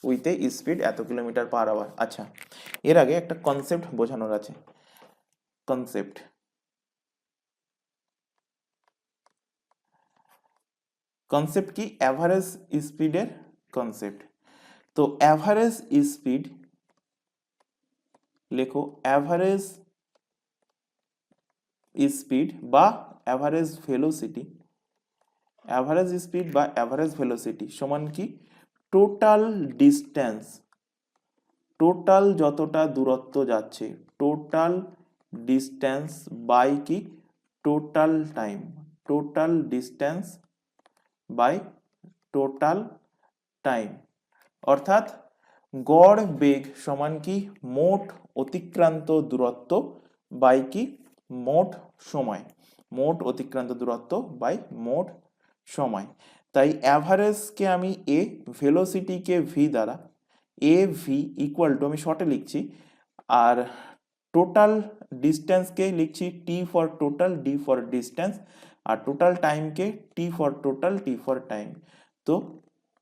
with a speed এত কিলোমিটার পার আওয়ার। আচ্ছা, এর আগে একটা কনসেপ্ট বোঝানোর আছে। কনসেপ্ট, কনসেপ্ট কি, অ্যাভারেজ স্পিডের কনসেপ্ট। তো অ্যাভারেজ স্পিড লেখো, অ্যাভারেজ স্পিড বা অ্যাভারেজ ভেলোসিটি, অ্যাভারেজ স্পিড বা অ্যাভারেজ ভেলোসিটি সমান কি, টোটাল ডিস্টেন্স, টোটাল যতটা দূরত্ব যাচ্ছে, টোটাল ডিস্টেন্স বাই কি, total time, total distance by total time. অর্থাৎ গড় বেগ সমান কি, মোট অতিক্রান্ত দূরত্ব বাই কি, মোট সময়, মোট অতিক্রান্ত দূরত্ব বাই মোট সময়। তাই অ্যাভারেজকে আমি এ, ভেলোসিটিকে ভি দ্বারা, এ ভি ইকুয়াল টু আমি শর্টে লিখছি, আর টোটাল ডিস্টেন্সকে লিখছি T for total, D for distance, আর টোটাল টাইমকে T for total, T for time. তো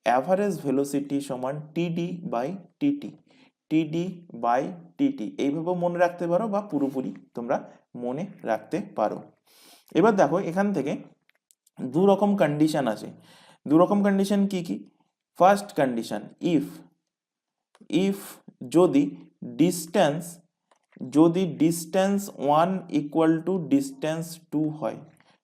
অ্যাভারেজ ভেলোসিটি সমান T D by T T, T D by T T, এইভাবে মনে রাখতে পারো বা পুরোপুরি তোমরা মনে রাখতে পারো। এবার দেখো এখান থেকে দু রকম কন্ডিশন আছে। দু রকম কন্ডিশন কি কি, ফার্স্ট কন্ডিশন, ইফ যদি ডিস্টেন্স 1 ইকুয়াল টু ডিস্টেন্স 2 হয়,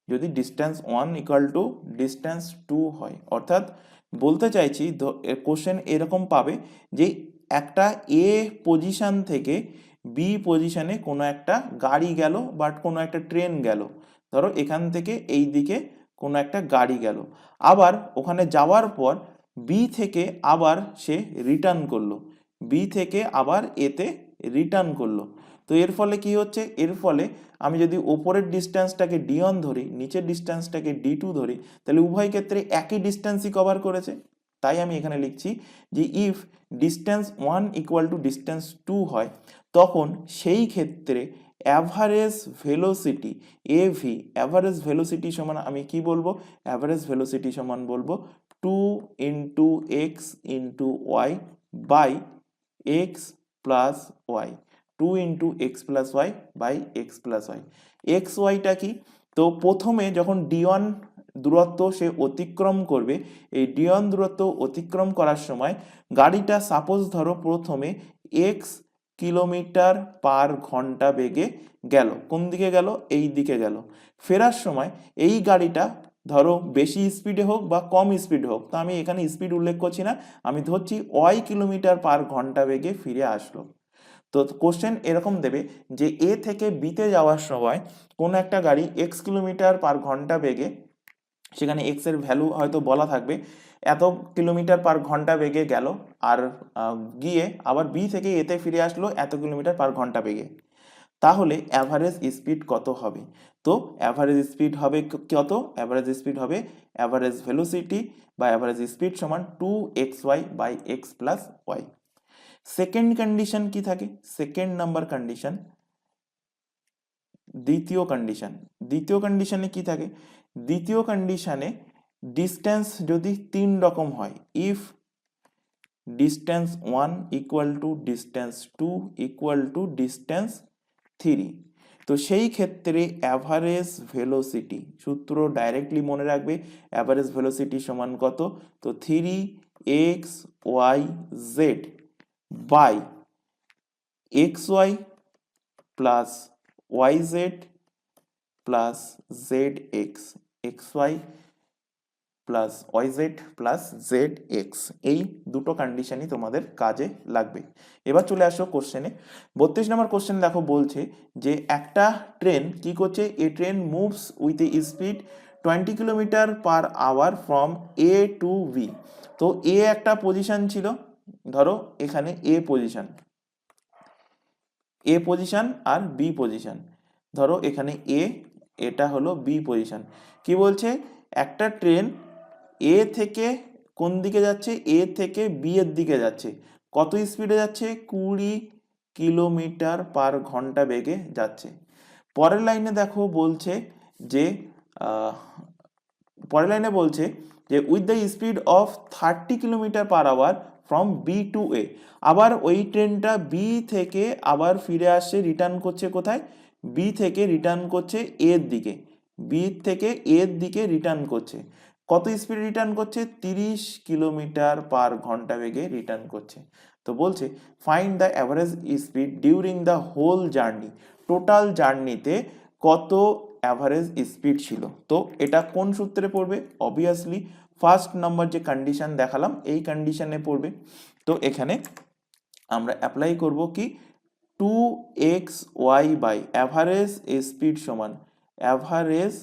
যদি ডিস্টেন্স 1 ইকুয়াল টু ডিস্টেন্স 2 হয়, অর্থাৎ বলতে চাইছি কোশ্চেন এরকম পাবে যে একটা এ পজিশন থেকে বি পজিশনে কোনো একটা গাড়ি গেল বা কোনো একটা ট্রেন গেল, ধরো এখান থেকে এই দিকে কোনো একটা গাড়ি গেল, আবার ওখানে যাওয়ার পর বি থেকে আবার সে রিটার্ন করলো, বি থেকে আবার এতে রিটার্ন করলো। তো এর ফলে কি হচ্ছে, এর ফলে আমি যদি ওপরের ডিস্টেন্সটাকে d1 ধরি, নিচের ডিস্টেন্সটাকে d2 ধরি, তাহলে উভয় ক্ষেত্রে একই ডিস্টেন্সই কভার করেছে। তাই আমি এখানে লিখছি যে if distance 1 equal to distance 2 হয়, তখন সেই ক্ষেত্রে average velocity A V, average velocity সমান আমি কি বলবো, অ্যাভারেজ ভেলোসিটি সমান বলবো 2 into X into Y by x plus Y, 2 into X plus Y by x plus Y. X ওয়াইটা কি, তো প্রথমে যখন d1 দূরত্ব সে অতিক্রম করবে, এই d1 দূরত্ব অতিক্রম করার সময় গাড়িটা সাপোজ ধরো প্রথমে এক্স কিলোমিটার পার ঘন্টা বেগে গেল, কোন দিকে গেল, এই দিকে গেল। ফেরার সময় এই গাড়িটা ধরো বেশি স্পিডে হোক বা কম স্পিডে হোক, তো আমি এখানে স্পিড উল্লেখ করছি না, আমি ধরছি ওয়াই কিলোমিটার পার ঘন্টা বেগে ফিরে আসলো। তো কোশ্চেন এরকম দেবে যে এ থেকে বিতে যাওয়ার সময় কোনো একটা গাড়ি এক্স কিলোমিটার পার ঘন্টা বেগে, সেখানে এক্স এর ভ্যালু হয়তো বলা থাকবে, এত কিলোমিটার পার ঘন্টা বেগে গেল, আর গিয়ে আবার বি থেকে এতে ফিরে আসলো এত কিলোমিটার পার ঘন্টা বেগে, তাহলে অ্যাভারেজ স্পিড কত হবে? তো অ্যাভারেজ স্পিড হবে কত, অ্যাভারেজ স্পিড হবে অ্যাভারেজ ভেলোসিটি বা অ্যাভারেজ স্পিড সমান 2xy by x plus y. Second condition কি থাকে, সেকেন্ড নাম্বার কন্ডিশন, দ্বিতীয় কন্ডিশনে কি থাকে, দ্বিতীয় কন্ডিশনে ডিস্টেন্স যদি 3 রকম হয়, if distance 1 equal to distance 2 equal to distance 3, তো সেই ক্ষেত্রে অ্যাভারেজ ভেলোসিটি, সূত্র ডাইরেক্টলি মনে রাখবে, অ্যাভারেজ ভেলোসিটি সমান কত, তো 3xyz by xy plus yz plus zx, xy plus yz plus zx, এই দুটো কন্ডিশনই তোমাদের কাজে লাগবে। এবার চলে আসো কোশ্চেনে। 32 নম্বর কোশ্চেন দেখো, বলছে যে একটা ট্রেন কি করছে, a train moves with a speed 20 kilometre per hour from A to B. তো এ একটা পজিশন ছিল, ধরো এখানে এ পজিশন আর বি পজিশন, ধরো এখানে এ, এটা হলো বি পজিশন। কি বলছে, একটা ট্রেন এ থেকে কোন দিকে যাচ্ছে, এ থেকে বি এর দিকে যাচ্ছে, কত স্পিডে যাচ্ছে, 20 কিলোমিটার পার ঘন্টা বেগে যাচ্ছে। পরের লাইনে দেখো বলছে যে পরের লাইনে বলছে যে with the speed of 30 kilometre per hour from B to A, আবার ওই ট্রেনটা বি থেকে আবার ফিরে আসছে, রিটার্ন করছে কোথায়, বি থেকে রিটার্ন করছে এর দিকে, বি থেকে এর দিকে রিটার্ন করছে, কত স্পিড রিটার্ন করছে, 30 কিলোমিটার পার ঘন্টা বেগে রিটার্ন করছে। তো বলছে find the average speed during the whole journey, total জার্নিতে কত অ্যাভারেজ স্পিড ছিল। তো এটা কোন সূত্রে পড়বে, অবভিয়াসলি ফার্স্ট নাম্বার যে কন্ডিশন দেখালাম এই কন্ডিশনে পড়বে। তো এখানে আমরা অ্যাপ্লাই করব কি, 2xy বাই অ্যাভারেজ স্পিড সমান অ্যাভারেজ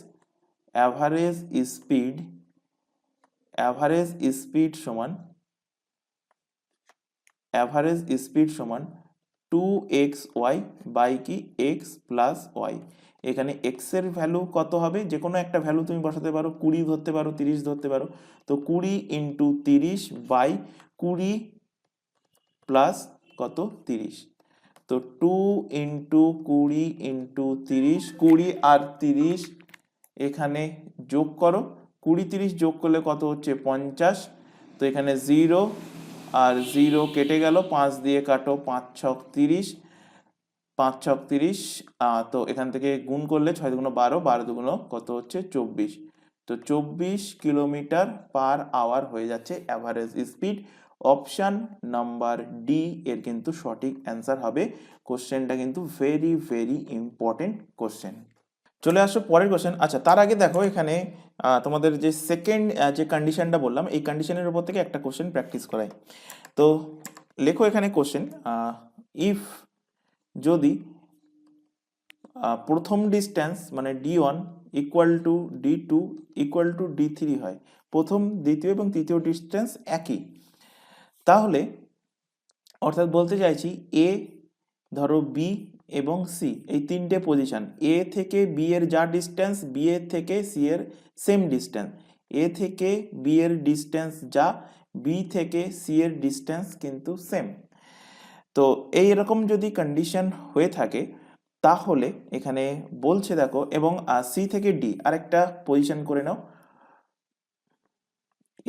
স্পিড সমান 2xy বাই কি এক্স প্লাস ওয়াই। এখানে এক্স এর ভ্যালু কত হবে, যে কোনো একটা ভ্যালু তুমি বসাতে পারো, 20 ধরতে পারো, 30 ধরতে পারো, তো 20 ইন্টু 30 বাই 20 প্লাস কত 30, তো 2 ইন্টু 20 ইন্টু 30, 20 আর 30 এখানে যোগ করো, 20 30 যোগ করলে কত হচ্ছে 50, তো এখানে 0 আর 0 কেটে গেল, 5 দিয়ে কাটো, 5 ছক 30, 5 ছক 30, তো এখান থেকে গুণ করলে 6 দুগুণ 12, 12 দুগুণ কত হচ্ছে 24, তো তো 24 কিলোমিটার পার আওয়ার হয়ে যাচ্ছে average speed. Option number D এর কিন্তু সঠিক অ্যান্সার হবে। কোশ্চেনটা কিন্তু ভেরি ভেরি ইম্পর্টেন্ট কোশ্চেন। চলে আসো পরের কোশ্চেন। আচ্ছা, তার আগে দেখো এখানে তোমাদের যে সেকেন্ড যে কন্ডিশনটা বললাম, এই কন্ডিশনের উপর থেকে একটা কোশ্চেন প্র্যাকটিস করাই। তো লেখো এখানে কোশ্চেন, ইফ যদি প্রথম ডিস্টেন্স মানে D1 equal to D2 equal to D3 হয়, প্রথম দ্বিতীয় এবং তৃতীয় ডিস্টেন্স একই, তাহলে অর্থাৎ বলতে চাইছি এ, ধরো বি এবং সি, এই তিনটে পজিশন, এ থেকে বি এর যা ডিস্টেন্স, বি এর থেকে সি এর সেম ডিস্টেন্স, এ থেকে বি এর ডিস্টেন্স যা, বি থেকে সি এর ডিস্টেন্স কিন্তু সেম। তো এইরকম যদি কন্ডিশন হয়ে থাকে তাহলে এখানে বলছে দেখো, এবং সি থেকে ডি আরেকটা পজিশন করে নাও,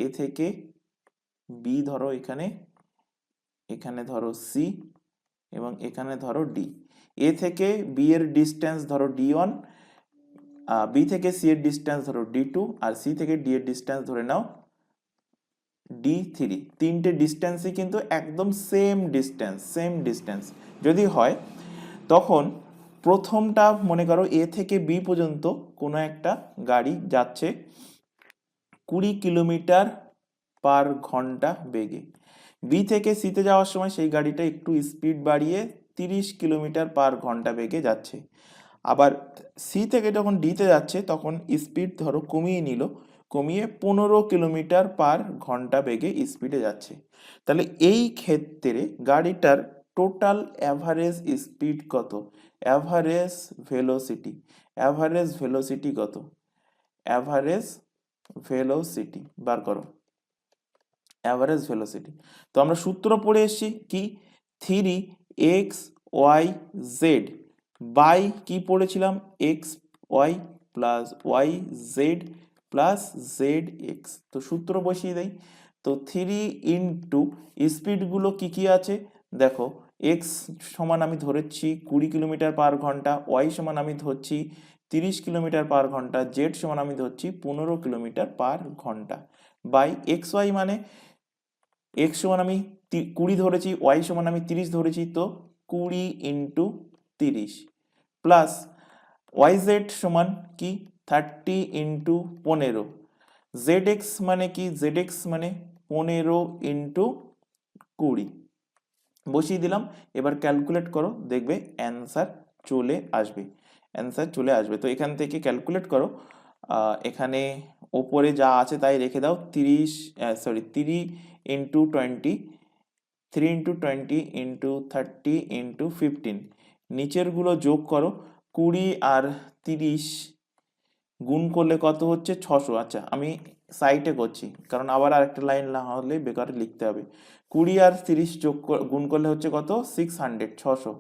এ থেকে বি ধরো এখানে, এখানে ধরো সি এবং এখানে ধরো ডি। এ থেকে বি এর ডিস্টেন্স ধরো D1, বি থেকে সি এর ডিস্টেন্স ধরো D2, আর সি থেকে ডি এর ডিস্টেন্স ধরে নাও D3। তিনটে ডিস্টেন্সই কিন্তু একদম সেম ডিস্টেন্স যদি হয়, তখন প্রথমটা মনে করো এ থেকে বি পর্যন্ত কোনো একটা গাড়ি যাচ্ছে 20 কিলোমিটার পার ঘন্টা বেগে, বি থেকে সিতে যাওয়ার সময় সেই গাড়িটা একটু স্পিড বাড়িয়ে 30 কিলোমিটার পার ঘন্টা বেগে যাচ্ছে। আবার সি থেকে যখন ডিতে যাচ্ছে তখন স্পিড ধরো কমিয়ে নিল, কমিয়ে 15 কিলোমিটার পার ঘন্টা বেগে স্পিডে যাচ্ছে। তাহলে এই ক্ষেত্রে গাড়িটার টোটাল অ্যাভারেজ স্পিড কত, অ্যাভারেজ ভেলোসিটি কত, অ্যাভারেজ ভেলোসিটি বার করো, অ্যাভারেজ ভেলোসিটি। তো আমরা সূত্র পড়ে এসেছি কি, 3xyz বাই কি পড়েছিলাম, xy plus yz plus zx। তো সূত্র বসিয়ে দেই। তো 3 ইন্টু স্পিডগুলো কি কি আছে দেখো, x সমান আমি ধরেছি 20 কিলোমিটার পার ঘন্টা, y সমান আমি ধরছি 30 কিলোমিটার পার ঘন্টা, z সমান আমি ধরছি 15 কিলোমিটার পার ঘন্টা, বাই xy মানে x সমান আমি 20 ধরেছি, y সমান আমি 30 ধরেছি, তো 20 ইন্টু 30 প্লাস yz সমান কি 30 ইন্টু 15, zx মানে কি, zx মানে 15 ইন্টু 20 বসিয়ে দিলাম। এবার ক্যালকুলেট করো, দেখবে অ্যান্সার চলে আসবে, তো এখান থেকে ক্যালকুলেট করো, এখানে ওপরে যা আছে তাই রেখে দাও, 3 ইন্টু 20, 3 ইন্টু 20 ইন্টু 30 ইন্টু 15, নিচেরগুলো যোগ করো, 20 আর 30 গুণ করলে কত হচ্ছে 600। আচ্ছা আমি সাইটে করছি কারণ আবার আরেকটা লাইন না হলে বেকার লিখতে হবে। 20 আর 30 গুণ করলে হচ্ছে কত, 600, 600।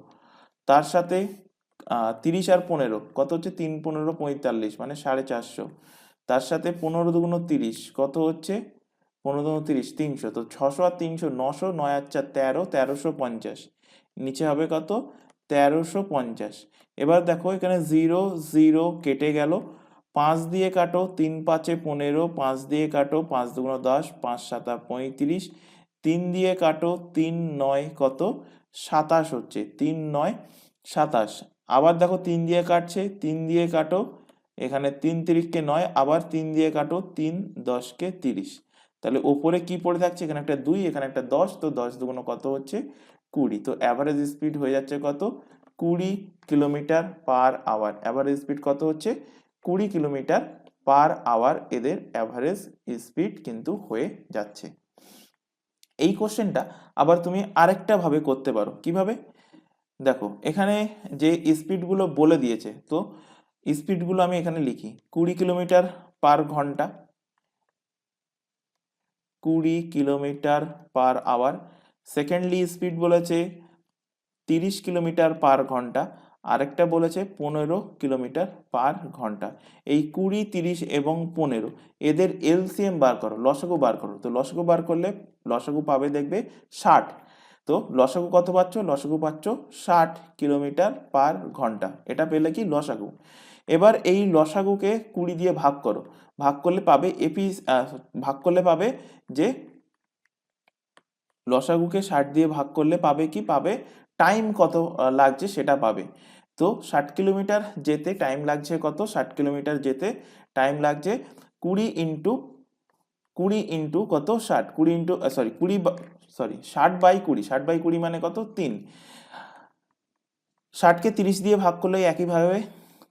তার সাথে 30 আর 15 কত হচ্ছে, 3 15 45 মানে 450। তার সাথে 15 দুগুণ 30 কত হচ্ছে, 15 দুগুণ 30 300। তো 600 আর 300 900, 9 আর 4 13, 1350। নিচে হবে কত, 1350। এবার দেখো এখানে 0 0 কেটে গেল, 5 দিয়ে কাটো, 3 5 15, 5 দিয়ে কাটো, 5 দুগুণ 10, 5 7 35, 3 দিয়ে কাটো, 3 9 কত, 27 হচ্ছে, 3 9 27। আবার দেখো 3 দিয়ে কাটছে, 3 দিয়ে কাটো, এখানে 3 3 কে 9, আবার 3 দিয়ে কাটো, 3 10 কে 30। তাহলে ওপরে কি পড়ে থাকছে, এখানে একটা 2 এখানে একটা 10, তো 10 দুগুণ কত হচ্ছে 20। তো অ্যাভারেজ স্পিড হয়ে যাচ্ছে কত, 20 kilometre per hour. Average speed কত হচ্ছে 20 কিলোমিটার পার আওয়ার, এদের অ্যাভারেজ স্পিড কিন্তু হয়ে যাচ্ছে। এই কোশ্চেনটা আবার তুমি আরেকটা ভাবে করতে পারো, কিভাবে দেখো, এখানে যে স্পিডগুলো বলে দিয়েছে, তো স্পিডগুলো আমি এখানে লিখি, 20 কিলোমিটার পার ঘন্টা, 20 kilometre per hour. Secondly speed বলেছে 30 কিলোমিটার পার ঘন্টা, আরেকটা বলেছে 15 কিলোমিটার পার ঘন্টা। এই 20 30 এবং 15 এদের এলসিএম বার করো, লসাগু বার করো। তো লসাগু বার করলে লসাগু পাবে দেখবে 60। তো লসাগু কত পাচ্ছ, লসাগু পাচ্ছ 60 কিলোমিটার পার ঘন্টা, এটা পেলে কি লসাগু। এবার এই লসাগুকে 20 দিয়ে ভাগ করো, ভাগ করলে পাবে ভাগ করলে পাবে যে লসাগুকে 60 দিয়ে ভাগ করলে পাবে কি পাবে টাইম কত লাগছে সেটা পাবে। তো 60 কিলোমিটার যেতে টাইম লাগছে কত, 60 কিলোমিটার যেতে টাইম লাগছে 20 ইন্টু কত 60, 20 ইন্টু 60/20, 60/20 মানে কত 3, 60কে 30 দিয়ে ভাগ করলে একইভাবে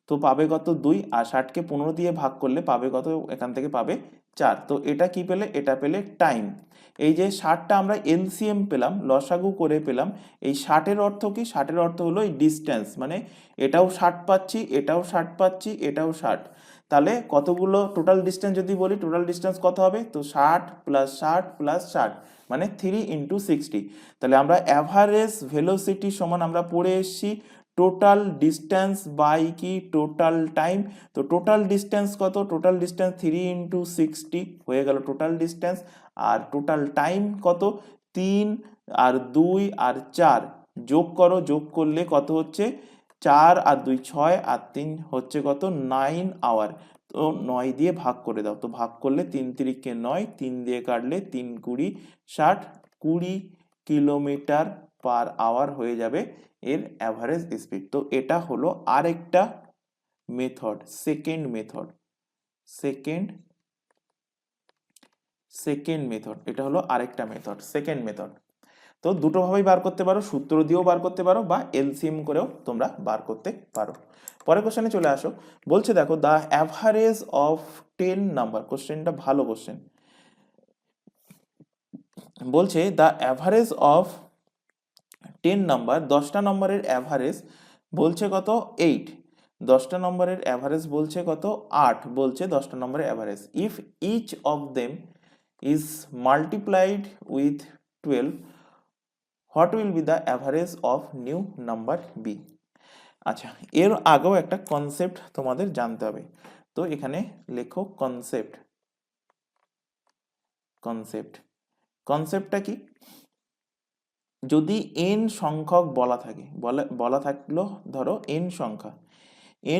তো পাবে কত 2, আর 60কে 15 দিয়ে ভাগ করলে পাবে কত, এখান থেকে পাবে 4। তো এটা কি পেলে, এটা পেলে টাইম। এই যে 60টা আমরা এলসিএম পেলাম, লসাগু করে পেলাম, এই 60-এর অর্থ কি, 60-এর অর্থ হলো এই ডিস্টেন্স, মানে এটাও 60 পাচ্ছি, এটাও 60 পাচ্ছি, এটাও 60, তাহলে কতগুলো টোটাল ডিস্টেন্স যদি বলি, টোটাল ডিস্টেন্স কত হবে, তো 60 + 60 + 60 মানে 3 × 60। তাহলে আমরা অ্যাভারেজ ভেলোসিটি সমান আমরা পড়ে এসেছি টোটাল ডিস্টেন্স বাই কি টোটাল টাইম। তো টোটাল ডিস্টেন্স কত, টোটাল ডিস্টেন্স 3 × 60 হয়ে গেল টোটাল ডিস্টেন্স। আর টোটাল টাইম কত, 3 আর 2 আর 4 যোগ করো, যোগ করলে কত হচ্ছে 4 আর 2 6 আর 3 হচ্ছে কত 9 আওয়ার। তো 9 দিয়ে ভাগ করে দাও, তো ভাগ করলে 3 × 3 = 9, 3 দিয়ে কাটলে 3 × 20 = 60, 20 কিলোমিটার/আওয়ার হয়ে যাবে এর অ্যাভারেজ স্পিড। তো এটা হলো আরেকটা method, second method, second method, এটা হলো আরেকটা মেথড, সেকেন্ড মেথড। তো দুটো ভাবেই বার করতে পারো, সূত্র দিয়েও বার করতে পারো বা এলসিএম করেও তোমরা বার করতে পারো। পরের কোশ্চেনে চলে আসো, বলছে দেখো দ্য অ্যাভারেজ অফ 10 নাম্বার, কোশ্চেনটা ভালো কোশ্চেন, বলছে দ্য অ্যাভারেজ অফ 10 নাম্বার, 10টা নম্বরের অ্যাভারেজ বলছে কত 8, 10টা নম্বরের অ্যাভারেজ বলছে কত 8, বলছে 10টা নম্বরের average, if each of them is multiplied with 12, what will be the average of new number be. আচ্ছা, এর আগেও একটা কনসেপ্ট তোমাদের জানতে হবে, তো এখানে লেখো কনসেপ্ট, কনসেপ্টটা কি, যদি n সংখ্যক বলা থাকে, বলা থাকলো ধরো n সংখ্যা,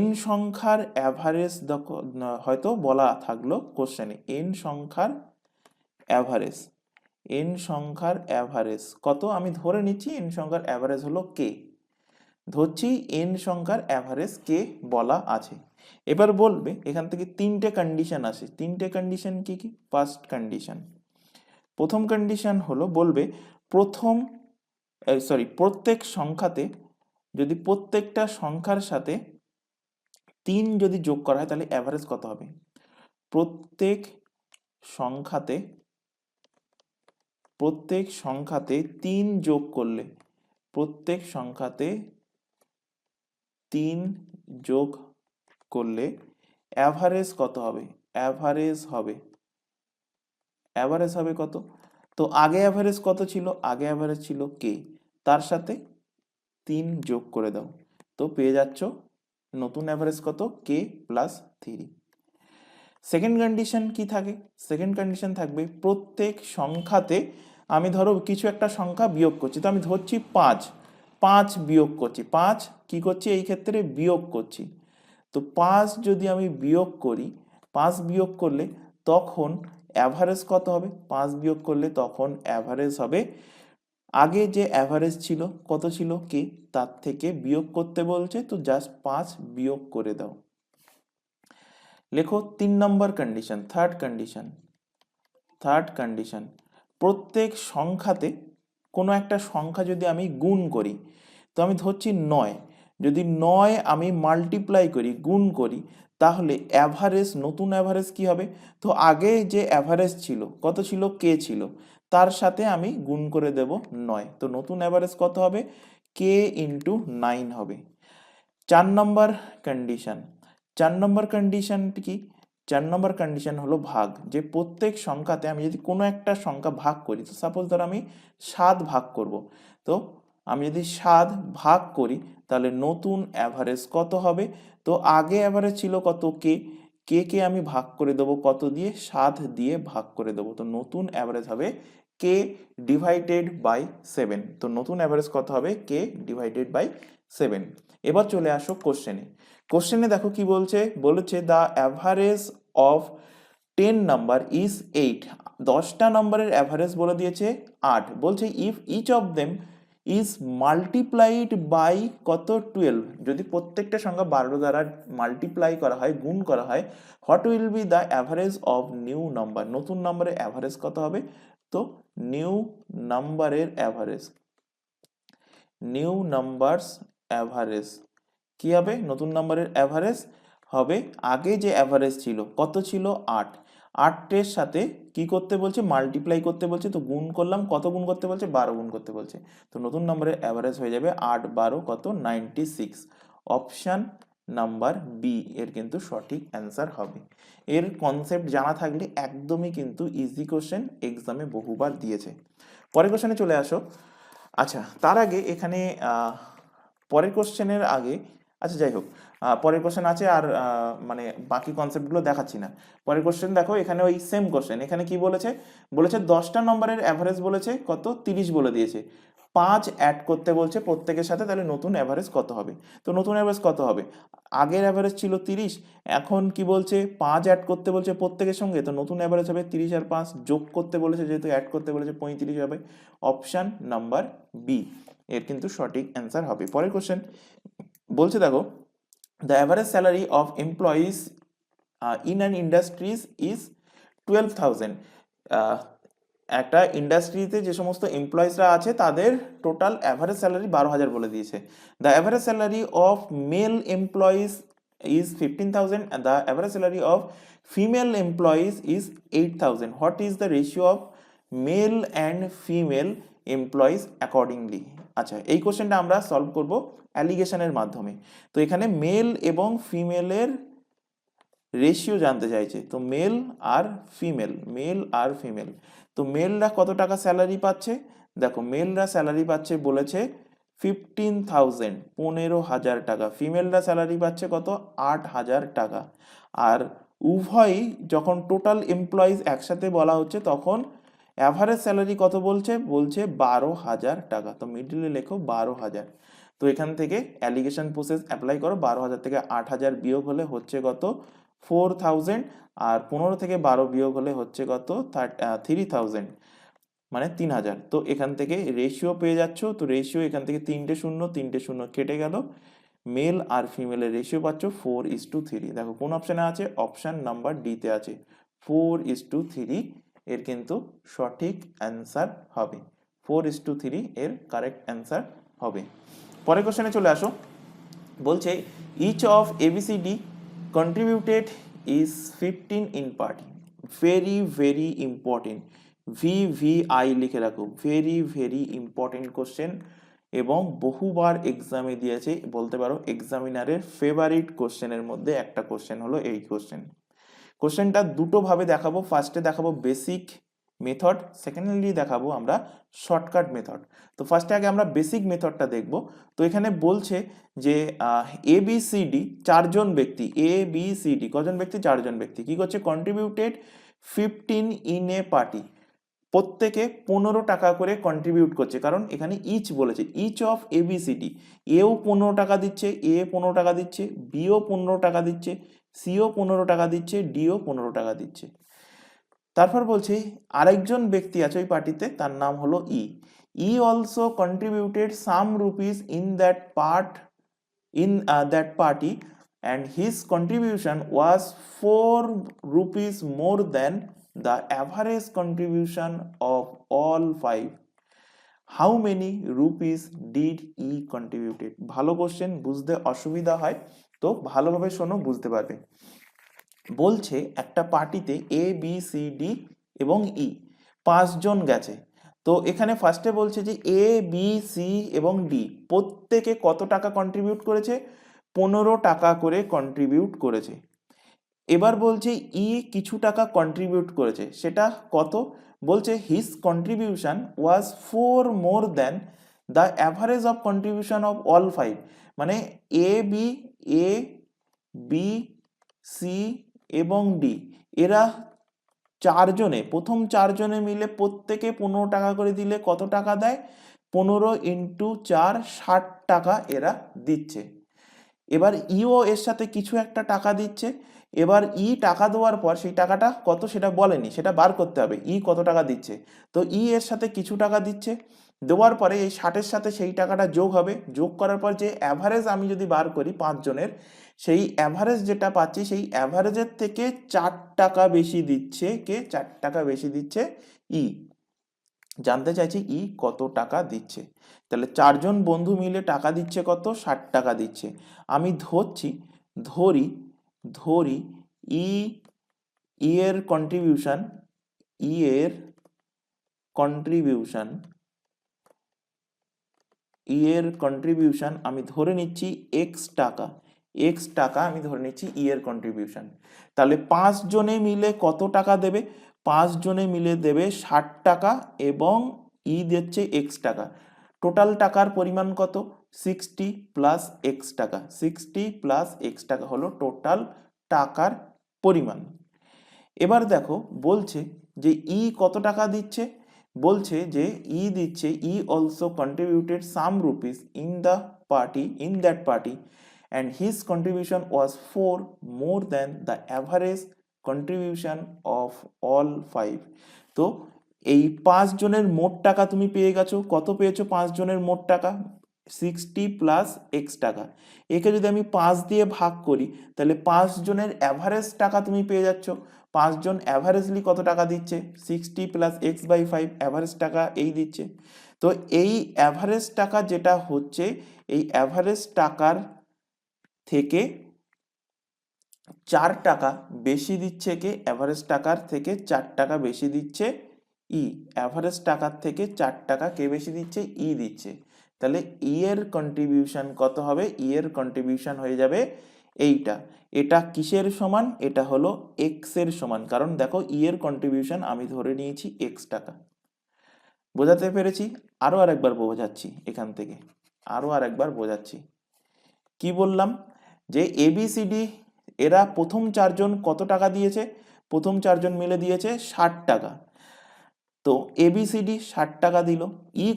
n সংখ্যার অ্যাভারেজ হয়তো বলা থাকলো কোশ্চেনে n সংখ্যার অ্যাভারেজ, n সংখ্যার অ্যাভারেজ কত, আমি ধরে নিচ্ছি n সংখ্যার অ্যাভারেজ হলো k, ধরছি n সংখ্যার অ্যাভারেজ k বলা আছে। এবার বলবে এখান থেকে 3টে কন্ডিশন আসে, 3টে কন্ডিশন কি কি, ফার্স্ট কন্ডিশন, প্রথম কন্ডিশন হলো বলবে প্রত্যেক সংখ্যাতে যদি প্রত্যেকটা সংখ্যার সাথে 3 যদি যোগ করা হয় তাহলে অ্যাভারেজ কত হবে, প্রত্যেক সংখ্যাতে 3 যোগ করলে, প্রত্যেক সংখ্যাতে 3 যোগ করলে অ্যাভারেজ কত হবে, অ্যাভারেজ হবে কত, তো আগে অ্যাভারেজ কত ছিল, আগে অ্যাভারেজ ছিল k, তার সাথে 3 যোগ করে দাও, তো পেয়ে যাচ্ছ নতুন অ্যাভারেজ কত k + 3। সেকেন্ড কন্ডিশন কি থাকে, সেকেন্ড কন্ডিশন থাকবে প্রত্যেক সংখ্যাতে আমি ধরো কিছু একটা সংখ্যা বিয়োগ করছি, তো আমি ধরছি 5 বিয়োগ করছি, 5 কি করছি এই ক্ষেত্রে বিয়োগ করছি, তো 5 যদি আমি বিয়োগ করি, 5 বিয়োগ করলে তখন অ্যাভারেজ কত হবে, 5 বিয়োগ করলে তখন অ্যাভারেজ হবে আগে যে অ্যাভারেজ ছিল কত ছিল k, তার থেকে বিয়োগ করতে বলছে, তো জাস্ট 5 বিয়োগ করে দাও। লেখো 3 নম্বর কন্ডিশন, থার্ড কন্ডিশন, প্রত্যেক সংখ্যাতে কোনো একটা সংখ্যা যদি আমি গুণ করি, তো আমি ধরছি 9, যদি 9 আমি মাল্টিপ্লাই করি, গুণ করি, তাহলে অ্যাভারেজ, নতুন অ্যাভারেজ কি হবে, তো আগে যে অ্যাভারেজ ছিল কত ছিল k ছিল, তার সাথে আমি গুণ করে দেব 9, তো নতুন অ্যাভারেজ কত হবে k × 9 হবে। 4 নম্বর কন্ডিশন, 4 নম্বর কন্ডিশন কি, 4 নম্বর কন্ডিশন হলো ভাগ, যে প্রত্যেক সংখ্যাতে আমি যদি কোনো একটা সংখ্যা ভাগ করি, তো সাপোজ ধর আমি 7 ভাগ করব, তো আমি যদি 7 ভাগ করি তাহলে নতুন অ্যাভারেজ কত হবে, তো আগে অ্যাভারেজ ছিল কত কে কে আমি ভাগ করে দেবো কত দিয়ে, 7 দিয়ে ভাগ করে দেবো, তো নতুন অ্যাভারেজ হবে k / 7, তো নতুন অ্যাভারেজ কত হবে k / 7। এবার চলে আসো কোশ্চেনে, কোশ্চেনে দেখো কি বলছে, বলেছে the average of 10 number is 8। 10টা নম্বরের অ্যাভারেজ বলে দিয়েছে 8। বলছে if each of them is multiplied by কত 12, যদি প্রত্যেকটা সংখ্যা 12 দ্বারা মাল্টিপ্লাই করা হয়, গুণ করা হয়, what will be the average of new number, নতুন নম্বরের অ্যাভারেজ কত হবে? তো নিউ নাম্বারের অ্যাভারেজ, নিউ নাম্বারস অ্যাভারেজ কি হবে? নতুন নাম্বারের অ্যাভারেজ হবে আগে যে অ্যাভারেজ ছিল কত ছিল? 8। 8-এর সাথে কি করতে বলছে? মাল্টিপ্লাই করতে বলছে। তো গুণ করলাম, কত গুণ করতে বলছে? 12 গুণ করতে বলছে। তো নতুন নম্বরের অ্যাভারেজ হয়ে যাবে 8 12 কত? 96। অপশান নাম্বার বি এর কিন্তু সঠিক অ্যান্সার হবে। এর কনসেপ্ট জানা থাকলে একদমই কিন্তু ইজি কোশ্চেন, এক্সামে বহুবার দিয়েছে। পরের কোশ্চেনে চলে আসো। আচ্ছা, তার আগে এখানে পরের কোশ্চেনের আগে, আচ্ছা যাই হোক, পরের কোশ্চেন আছে আর মানে বাকি কনসেপ্টগুলো দেখাচ্ছি না। পরের কোশ্চেন দেখো, এখানে ওই সেম কোশ্চেন। এখানে কি বলেছে? বলেছে 10টা নম্বরের অ্যাভারেজ বলেছে কত? 30 বলে দিয়েছে। 5 অ্যাড করতে বলছে প্রত্যেকের সাথে, তাহলে নতুন অ্যাভারেজ কত হবে? তো নতুন অ্যাভারেজ কত হবে? আগের অ্যাভারেজ ছিল 30, এখন কি বলছে? 5 অ্যাড করতে বলছে প্রত্যেকের সঙ্গে, তো নতুন অ্যাভারেজ হবে 30 আর 5 যোগ করতে বলেছে, যেহেতু অ্যাড করতে বলেছে 35 হবে। অপশান নাম্বার বি এর কিন্তু সঠিক অ্যান্সার হবে। পরের কোশ্চেন বলছে দেখো, the average salary of employees in an industries is 12,000। একটা ইন্ডাস্ট্রিতে যে সমস্ত এমপ্লয়িজরা আছে তাদের টোটাল অ্যাভারেজ স্যালারি 12,000 বলে দিয়েছে। The average salary of male employees is 15,000 and the average salary of female employees is 8,000. What is the ratio of male and female employees accordingly? আচ্ছা, এই কোশ্চেনটা আমরা সলভ করব অ্যালিগেশনের মাধ্যমে। তো এখানে মেল এবং ফিমেলের রেশিও জানতে চাইছে। তো মেল আর ফিমেল, তো মেলরা কত টাকা স্যালারি পাচ্ছে? দেখো, মেলরা স্যালারি পাচ্ছে বলেছে 15,000, 15,000 টাকা। ফিমেলরা স্যালারি পাচ্ছে কত? 8,000 টাকা। আর উভয়ই যখন টোটাল এমপ্লয়িজ একসাথে বলা হচ্ছে তখন অ্যাভারেজ স্যালারি কত বলছে? বলছে 12,000 টাকা। তো মিডলে লেখো 12,000। তো এখান থেকে অ্যালিগেশন প্রসেস অ্যাপ্লাই করো। 12,000 থেকে 8,000 বিয়োগ হলে হচ্ছে কত? 4,000। আর 15 থেকে 12 বিয়োগ হলে হচ্ছে কত? 3,000, মানে 3,000। তো এখান থেকে রেশিও পেয়ে যাচ্ছ। তো রেশিও এখান থেকে 3টে শূন্য কেটে গেল। মেল আর ফিমেলের রেশিও পাচ্ছ 4:3। দেখো কোন অপশানে আছে? অপশান নাম্বার ডিতে আছে 4:3 এর কিন্তু সঠিক অ্যান্সার হবে। 4:3 এর কারেক্ট অ্যান্সার হবে। পরের কোশ্চেনে চলে আসো। বলছে each of ABCD contributed is 15 in party. Very very important, VVI লিখে রাখো, ভেরি ভেরি ইম্পর্টেন্ট কোশ্চেন এবং বহুবার এক্সামে দিয়েছে, বলতে পারো এক্সামিনারের ফেভারিট কোশ্চেনের মধ্যে একটা কোশ্চেন হলো এই কোশ্চেন। কোশ্চেনটা দুটো ভাবে দেখাবো। ফার্স্টে দেখাবো বেসিক মেথড, সেকেন্ডলি দেখাবো আমরা শর্টকাট মেথড। তো ফার্স্টে আগে আমরা বেসিক মেথডটা দেখব। তো এখানে বলছে যে ABCD 4জন ব্যক্তি, ABCD কজন ব্যক্তি? 4জন ব্যক্তি কি করছে? Contributed 15 in a party. প্রত্যেকে 15 টাকা করে কন্ট্রিবিউট করছে, কারণ এখানে ইচ বলেছে, ইচ অফ ABCD। এও 15 টাকা দিচ্ছে, এ 15 টাকা দিচ্ছে, বিও 15 টাকা দিচ্ছে, সিও 15 টাকা দিচ্ছে, ডিও 15 টাকা দিচ্ছে। তারপর বলছে আরেকজন ব্যক্তি আছে ওই পার্টিতে, তার নাম হলো E also contributed some rupees in that party and his contribution was 4 rupees more than the average contribution of all 5. How many rupees did he contributed? ভালো কোশ্চেন, বুঝতে অসুবিধা হয় তো ভালোভাবে শোনো, বুঝতে পারবে। বলছে একটা পার্টিতে ABCD এবং ই 5জন গেছে। তো এখানে ফার্স্টে বলছে যে ABC এবং ডি প্রত্যেকে কত টাকা কন্ট্রিবিউট করেছে? 15 টাকা করে কন্ট্রিবিউট করেছে। এবার বলছে কিছু টাকা কন্ট্রিবিউট করেছে, সেটা কত? বলছে his contribution was 4 more than the average of contribution of all 5। মানে বি সি এবং ডি এরা 4জনে, প্রথম 4জনে মিলে প্রত্যেকে 15 টাকা করে দিলে কত টাকা দেয়? 15 × 4 60 টাকা এরা দিচ্ছে। এবার ইও এর সাথে কিছু একটা টাকা দিচ্ছে। এবার টাকা দেওয়ার পর সেই টাকাটা কত সেটা বলেনি, সেটা বার করতে হবে কত টাকা দিচ্ছে। তো এর সাথে কিছু টাকা দিচ্ছে, দেওয়ার পরে এই 60-এর সাথে সেই টাকাটা যোগ হবে, যোগ করার পর যে অ্যাভারেজ আমি যদি বার করি 5 জনের, সেই অ্যাভারেজ যেটা পাচ্ছি সেই অ্যাভারেজের থেকে 4 টাকা বেশি দিচ্ছে 4 টাকা বেশি দিচ্ছে ই। জানতে চাইছি কত টাকা দিচ্ছে। তাহলে 4 জন বন্ধু মিলে টাকা দিচ্ছে কত, 60 টাকা দিচ্ছে। আমি ধরি ধরি ই এর কন্ট্রিবিউশন এর কন্ট্রিবিউশন এর কন্ট্রিবিউশন আমি ধরে নিচ্ছি এক্স টাকা আমি ধরে নিচ্ছি এর কন্ট্রিবিউশন। তাহলে 5 জনে মিলে কত টাকা দেবে, 5 জনে মিলে দেবে 60 টাকা এবং দিচ্ছে এক্স টাকা। টোটাল টাকার পরিমাণ কত, 60 প্লাস এক্স টাকা, 60 প্লাস এক্স টাকা হলো টোটাল টাকার পরিমাণ। এবার দেখো বলছে যে কত টাকা দিচ্ছে, বলছে যে দিচ্ছে also contributed some rupees in that party and his contribution was 4 more than the average contribution of all 5। তো এই 5 জনের মোট টাকা তুমি পেয়ে গেছো, কত পেয়েছো 5 জনের মোট টাকা, 60 প্লাস এক্স টাকা। একে যদি আমি 5 দিয়ে ভাগ করি তাহলে 5 জনের অ্যাভারেজ টাকা তুমি পেয়ে যাচ্ছ। 5 জন অ্যাভারেজলি কত টাকা দিচ্ছে, 60 প্লাস এক্স বাই 5, অ্যাভারেজ টাকা দিচ্ছে। তো এই অ্যাভারেজ টাকা যেটা হচ্ছে, এই অ্যাভারেজ টাকার থেকে 4 টাকা বেশি দিচ্ছে অ্যাভারেজ টাকার থেকে 4 টাকা বেশি দিচ্ছে অ্যাভারেজ টাকার থেকে 4 টাকা কে বেশি দিচ্ছে, দিচ্ছে। তাহলে এর কন্ট্রিবিউশন কত হবে, এর কন্ট্রিবিউশন হয়ে যাবে এইটা। এটা কিসের সমান, এটা হলো এক্স এর সমান, কারণ দেখো এর কন্ট্রিবিউশন আমি ধরে নিয়েছি এক্স টাকা। বোঝাতে পেরেছি? আরো আরেকবার বোঝাচ্ছি, এখান থেকে আরো আরেকবার বোঝাচ্ছি। কি বললাম যে এবিসিডি এরা প্রথম 4 জন কত টাকা দিয়েছে, প্রথম 4 জন মিলে দিয়েছে 60 টাকা। তো এবিসিডি 60 টাকা দিল,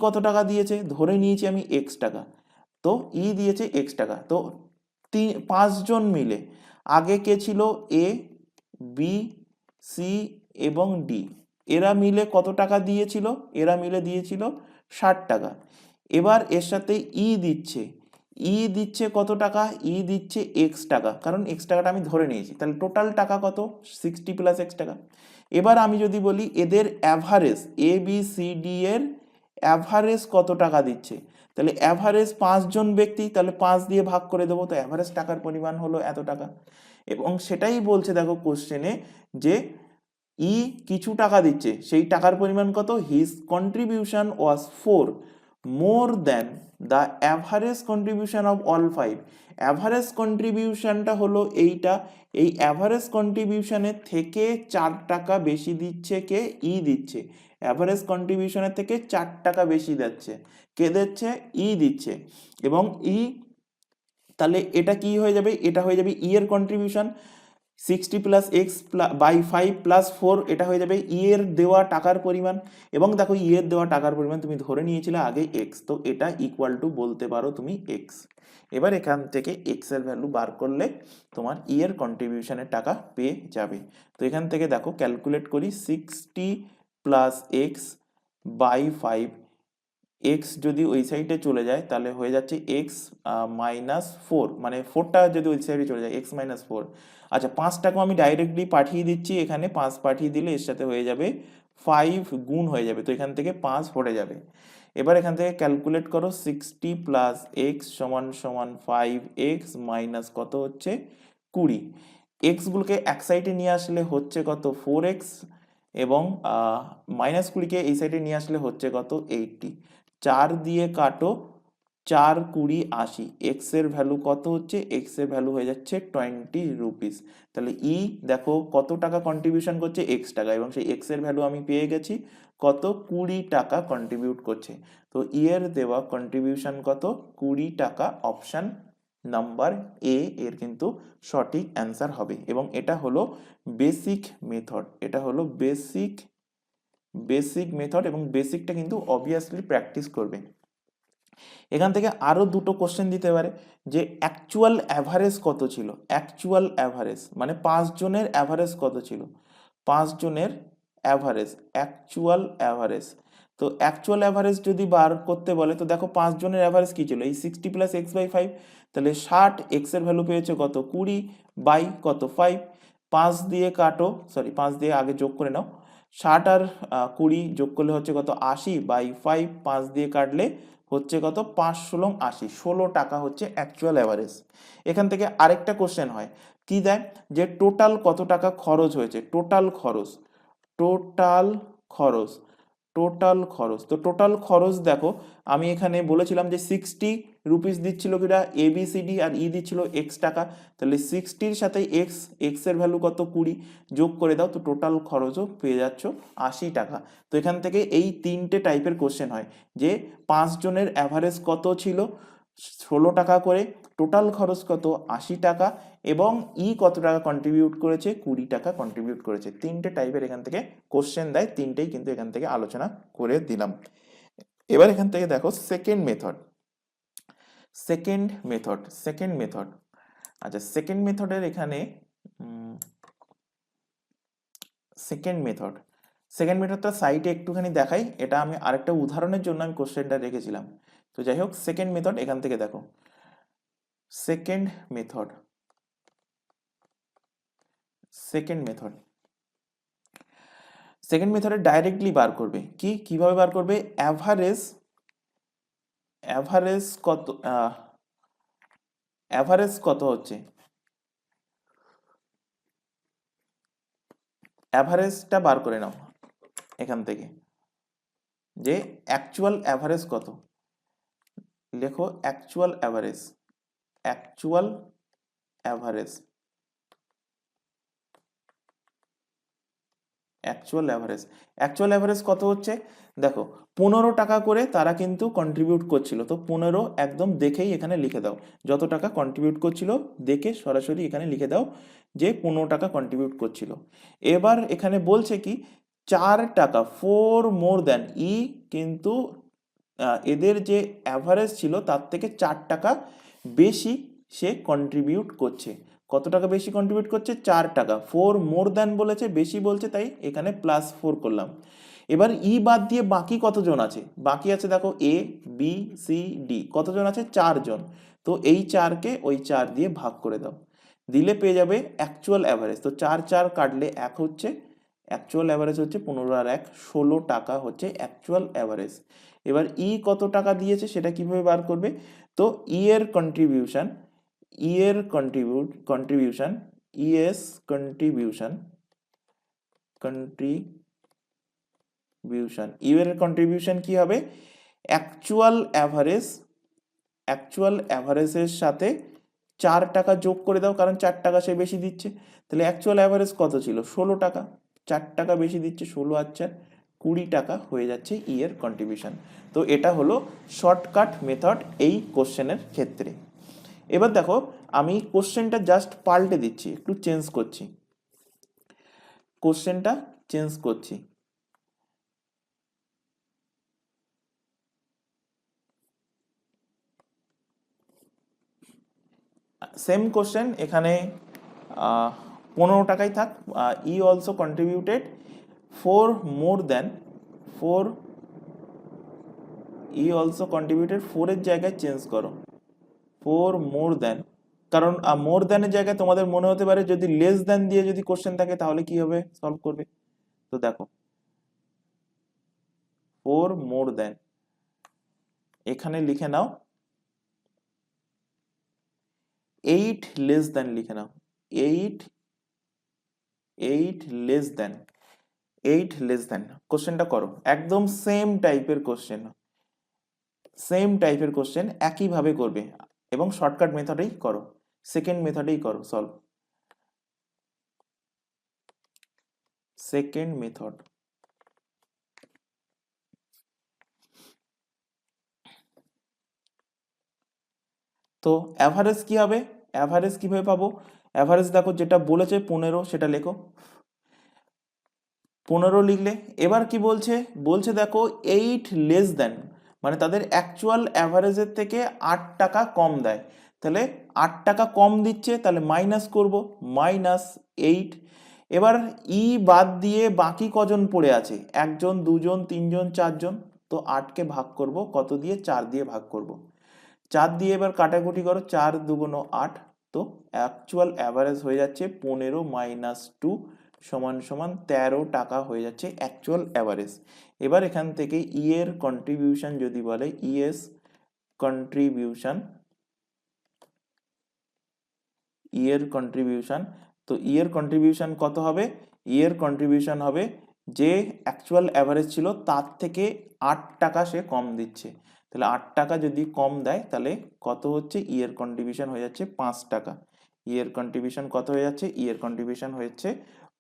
কত টাকা দিয়েছে, ধরে নিয়েছি আমি এক্স টাকা। তো দিয়েছে এক্স টাকা। তো 5 জন মিলে, আগে কে ছিল, এ বি সি এবং ডি, এরা মিলে কত টাকা দিয়েছিল, এরা মিলে দিয়েছিল 60 টাকা। এবার এর সাথে দিচ্ছে, দিচ্ছে কত টাকা, দিচ্ছে এক্স টাকা, কারণ এক্স টাকাটা আমি ধরে নিয়েছি। তাহলে টোটাল টাকা কত, 60 প্লাস এক্স টাকা। এবার আমি যদি বলি এদের অ্যাভারেজ, এ বি সি ডি এর অ্যাভারেজ কত টাকা দিচ্ছে, তাহলে অ্যাভারেজ 5 জন ব্যক্তি, তাহলে 5 দিয়ে ভাগ করে দেবো, তো অ্যাভারেজ টাকার পরিমাণ হলো এত টাকা। এবং সেটাই বলছে দেখো কোশ্চেনে যে কিছু টাকা দিচ্ছে, সেই টাকার পরিমাণ কত, his contribution was 4 more than the average contribution of all 5। Average কন্ট্রিবিউশনটা হলো এইটা, এই অ্যাভারেজ কন্ট্রিবিউশনের থেকে 4 টাকা বেশি দিচ্ছে দিচ্ছে। অ্যাভারেজ কন্ট্রিবিউশনের থেকে 4 টাকা বেশি দিচ্ছে কে দিচ্ছে, দিচ্ছে। এবং তাহলে এটা কি হয়ে যাবে, এটা হয়ে যাবে এর contribution 60 plus x by 5 plus 4, এটা হয়ে যাবে এর দেওয়া টাকার পরিমাণ। এবং দেখো এর দেওয়া টাকার পরিমাণ তুমি ধরে নিয়েছিলে আগে এক্স, তো এটা ইকুয়াল টু বলতে পারো তুমি এক্স। এবার এখান থেকে এক্স এর ভ্যালু বার করলে তোমার এর কন্ট্রিবিউশনের টাকা পেয়ে যাবে। তো এখান থেকে দেখো ক্যালকুলেট করি, 60 প্লাস এক্স বাই 5, এক্স যদি ওই সাইডে চলে যায় তাহলে হয়ে যাচ্ছে এক্স মাইনাস 4, মানে 4টা যদি ওই সাইডে চলে যায় এক্স মাইনাস 4। আচ্ছা 5টাকেও আমি ডাইরেক্টলি পাঠিয়ে দিচ্ছি, এখানে 5 পাঠিয়ে দিলে এর সাথে হয়ে যাবে 5 গুণ হয়ে যাবে, তো এখান থেকে 5 পড়ে যাবে। এবার এখান থেকে ক্যালকুলেট করো, 60 প্লাস এক্স সমান সমান 5x মাইনাস কত হচ্ছে 20। এক্সগুলোকে এক সাইডে নিয়ে আসলে হচ্ছে কত 4x, এবং -20কে এই সাইডে নিয়ে আসলে হচ্ছে কত 80। 4 দিয়ে কাটো, 4 20 80, এক্স এর ভ্যালু কত হচ্ছে, এক্স এর ভ্যালু হয়ে যাচ্ছে 20 রুপিস। তাহলে দেখো কত টাকা কন্ট্রিবিউশন করছে, এক্স টাকা, এবং সেই এক্স এর ভ্যালু আমি পেয়ে গেছি কত, 20 টাকা কন্ট্রিবিউট করছে। তো এর দেওয়া কন্ট্রিবিউশন কত, 20 টাকা। অপশন নাম্বার এ এর কিন্তু সঠিক অ্যান্সার হবে। এবং এটা হলো বেসিক মেথড, এটা হলো বেসিক মেথড, এবং বেসিকটা কিন্তু অবভিয়াসলি প্র্যাকটিস করবে। এখান থেকে আরো দুটো কোশ্চেন দিতে পারে যে অ্যাকচুয়াল অ্যাভারেজ কত ছিল, অ্যাকচুয়াল অ্যাভারেজ মানে 5 জনের অ্যাভারেজ কত ছিল, 5 জনের অ্যাভারেজ, অ্যাকচুয়াল অ্যাভারেজ। তো অ্যাকচুয়াল অ্যাভারেজ যদি বার করতে বলে তো দেখো 5 জনের অ্যাভারেজ কি ছিল, এই 60 প্লাস এক্স বাই 5, তাহলে 60, এক্স এর ভ্যালু পেয়েছে কত 20 বাই কত 5, 5 দিয়ে কাটো, সরি 5 দিয়ে আগে যোগ করে নাও, 60 আর 20 যোগ করলে হচ্ছে কত 80 বাই 5, 5 দিয়ে কাটলে হচ্ছে কত 5 × 80, 16 টাকা হচ্ছে অ্যাকচুয়াল অ্যাভারেজ। এখান থেকে আরেকটা কোশ্চেন হয় কি দেয় যে টোটাল কত টাকা খরচ হয়েছে, টোটাল খরচ, টোটাল খরচ, টোটাল খরচ। তো টোটাল খরচ দেখো আমি এখানে বলেছিলাম যে 60 রুপিস দিচ্ছিল কিনা ABCD আর দিচ্ছিল এক্স টাকা, তাহলে 60-র সাথে এক্স এর ভ্যালু কত 20, যোগ করে দাও, তো টোটাল খরচও পেয়ে যাচ্ছ 80 টাকা। তো এখান থেকে এই 3টে টাইপের কোশ্চেন হয় যে 5 জনের অ্যাভারেজ কত ছিল 16 টাকা করে, টোটাল খরচ কত 80 টাকা, এবং কত টাকা কন্ট্রিবিউট করেছে 20 টাকা কন্ট্রিবিউট করেছে। 3টে টাইপের এখান থেকে কোশ্চেন দেয়, 3টেই কিন্তু এখান থেকে আলোচনা করে দিলাম। এবার এখান থেকে দেখো second method, second method, second method. আচ্ছা সেকেন্ড মেথডের এখানে সেকেন্ড মেথড, সেকেন্ড মেথডটা সাইটে একটুখানি দেখাই, এটা আমি আরেকটা উদাহরণের জন্য আমি কোশ্চেনটা রেখেছিলাম। তো যাই হোক সেকেন্ড মেথড এখান থেকে দেখো, second method, second method, second মেথডে ডাইরেক্টলি বার করবে কি, কিভাবে বার করবে, অ্যাভারেজ, অ্যাভারেজ কত, অ্যাভারেজ কত হচ্ছে, অ্যাভারেজটা বার করে নাও এখান থেকে, যে অ্যাকচুয়াল অ্যাভারেজ কত, লেখো actual average, actual average, actual average, actual average কত হচ্ছে দেখো 15 টাকা করে তারা কিন্তু কন্ট্রিবিউট করছিল, তো 15 একদম দেখেই এখানে লিখে দাও, যত টাকা কন্ট্রিবিউট করছিল দেখে সরাসরি এখানে লিখে দাও যে 15 টাকা কন্ট্রিবিউট করছিল। এবার এখানে বলছে কি 4 টাকা, 4 মোর দ্যান কিন্তু এদের যে অ্যাভারেজ ছিল তার থেকে 4 টাকা বেশি সে কন্ট্রিবিউট করছে, কত টাকা বেশি কন্ট্রিবিউট করছে 4 টাকা, 4 মোর দ্যান বলেছে বেশি বলছে তাই এখানে +4 করলাম। এবার বাদ দিয়ে বাকি কতজন আছে, বাকি আছে দেখো ABCD, কতজন আছে 4 জন, তো এই 4কে ওই 4 দিয়ে ভাগ করে দাও, দিলে পেয়ে যাবে অ্যাকচুয়াল অ্যাভারেজ। তো 4 কাটলে 1 হচ্ছে, অ্যাকচুয়াল অ্যাভারেজ হচ্ছে 15 আর 1 16 টাকা হচ্ছে অ্যাকচুয়াল অ্যাভারেজ। এবার কত টাকা দিয়েছে সেটা কিভাবে বার করবে, তো এর কন্ট্রিবিউশন, এর কন্ট্রিবিউশন, কন্ট্রিবিউশন, কন্ট্রিবিউশন, এর কন্ট্রিবিউশন কি হবে, অ্যাকচুয়াল অ্যাভারেজ, অ্যাকচুয়াল অ্যাভারেজের সাথে 4 টাকা যোগ করে দাও, কারণ 4 টাকা সে বেশি দিচ্ছে, তাহলে অ্যাকচুয়াল অ্যাভারেজ কত ছিল 16 টাকা, 4 টাকা বেশি দিচ্ছে, 16 আর 4 20 টাকা হয়ে যাচ্ছে এর কন্ট্রিবিউশন। তো এটা হলো শর্টকাট মেথড এই কোশ্চেনের ক্ষেত্রে। এবার দেখো আমি কোশ্চেনটা জাস্ট পাল্টে দিচ্ছি, একটু চেঞ্জ করছি, কোশ্চেনটা চেঞ্জ করছি, সেম কোশ্চেন এখানে 15 টাকাই থাক, also contributed 4 more than, 4 also contributed, 4-এর জায়গায় চেঞ্জ করো 4 মোর দ্যান, কারণ মোর দ্যানের জায়গায় তোমাদের মনে হতে পারে যদি লেস দ্যান দিয়ে যদি কোশ্চেন থাকে তাহলে কি হবে সলভ করবে, তো দেখো 4 মোর দ্যান, এখানে লিখে নাও 8 লেস দ্যান, লিখে নাও 8 লেস দ্যান, 8 লেস দ্যান, কোশ্চেনটা করো, একদম সেম টাইপের কোশ্চেন, সেম টাইপের কোশ্চেন একইভাবে করবে এবং শর্টকাট মেথডেই করো, সেকেন্ড মেথডেই করো সলভ, সেকেন্ড মেথড। তো অ্যাভারেজ কি হবে, অ্যাভারেজ কিভাবে পাবো, অ্যাভারেজ দেখো যেটা বলেছে 15 সেটা লেখো, 15 লিখলে, এবার কি বলছে, বলছে দেখো 8 লেস দ্যান, মানে তাদের অ্যাকচুয়াল অ্যাভারেজের থেকে 8 টাকা কম দেয়। তাহলে 8 টাকা কম দিচ্ছে, তাহলে মাইনাস করব, -8। এবার বাদ দিয়ে বাকি কজন পড়ে আছে, 1 জন 2 জন 3 জন 4 জন। তো 8কে ভাগ করব কত দিয়ে, 4 দিয়ে ভাগ করব। 4 দিয়ে এবার কাটাকুটি করো, 4 দুগুণ 8। তো অ্যাকচুয়াল অ্যাভারেজ হয়ে যাচ্ছে 15 - 2 সমান সমান 13 টাকা হয়ে যাচ্ছে অ্যাকচুয়াল অ্যাভারেজ। এবার এখান থেকে এর কন্ট্রিবিউশন যদি বলে, কন্ট্রিবিউশন কন্ট্রিবিউশন, তো কন্ট্রিবিউশন কত হবে, কন্ট্রিবিউশন হবে যে অ্যাকচুয়াল অ্যাভারেজ ছিল তার থেকে 8 টাকা সে কম দিচ্ছে। তাহলে 8 টাকা যদি কম দেয় তাহলে কত হচ্ছে, কন্ট্রিবিউশন হয়ে যাচ্ছে 5 টাকা। কন্ট্রিবিউশন কত হয়ে যাচ্ছে, কন্ট্রিবিউশন হচ্ছে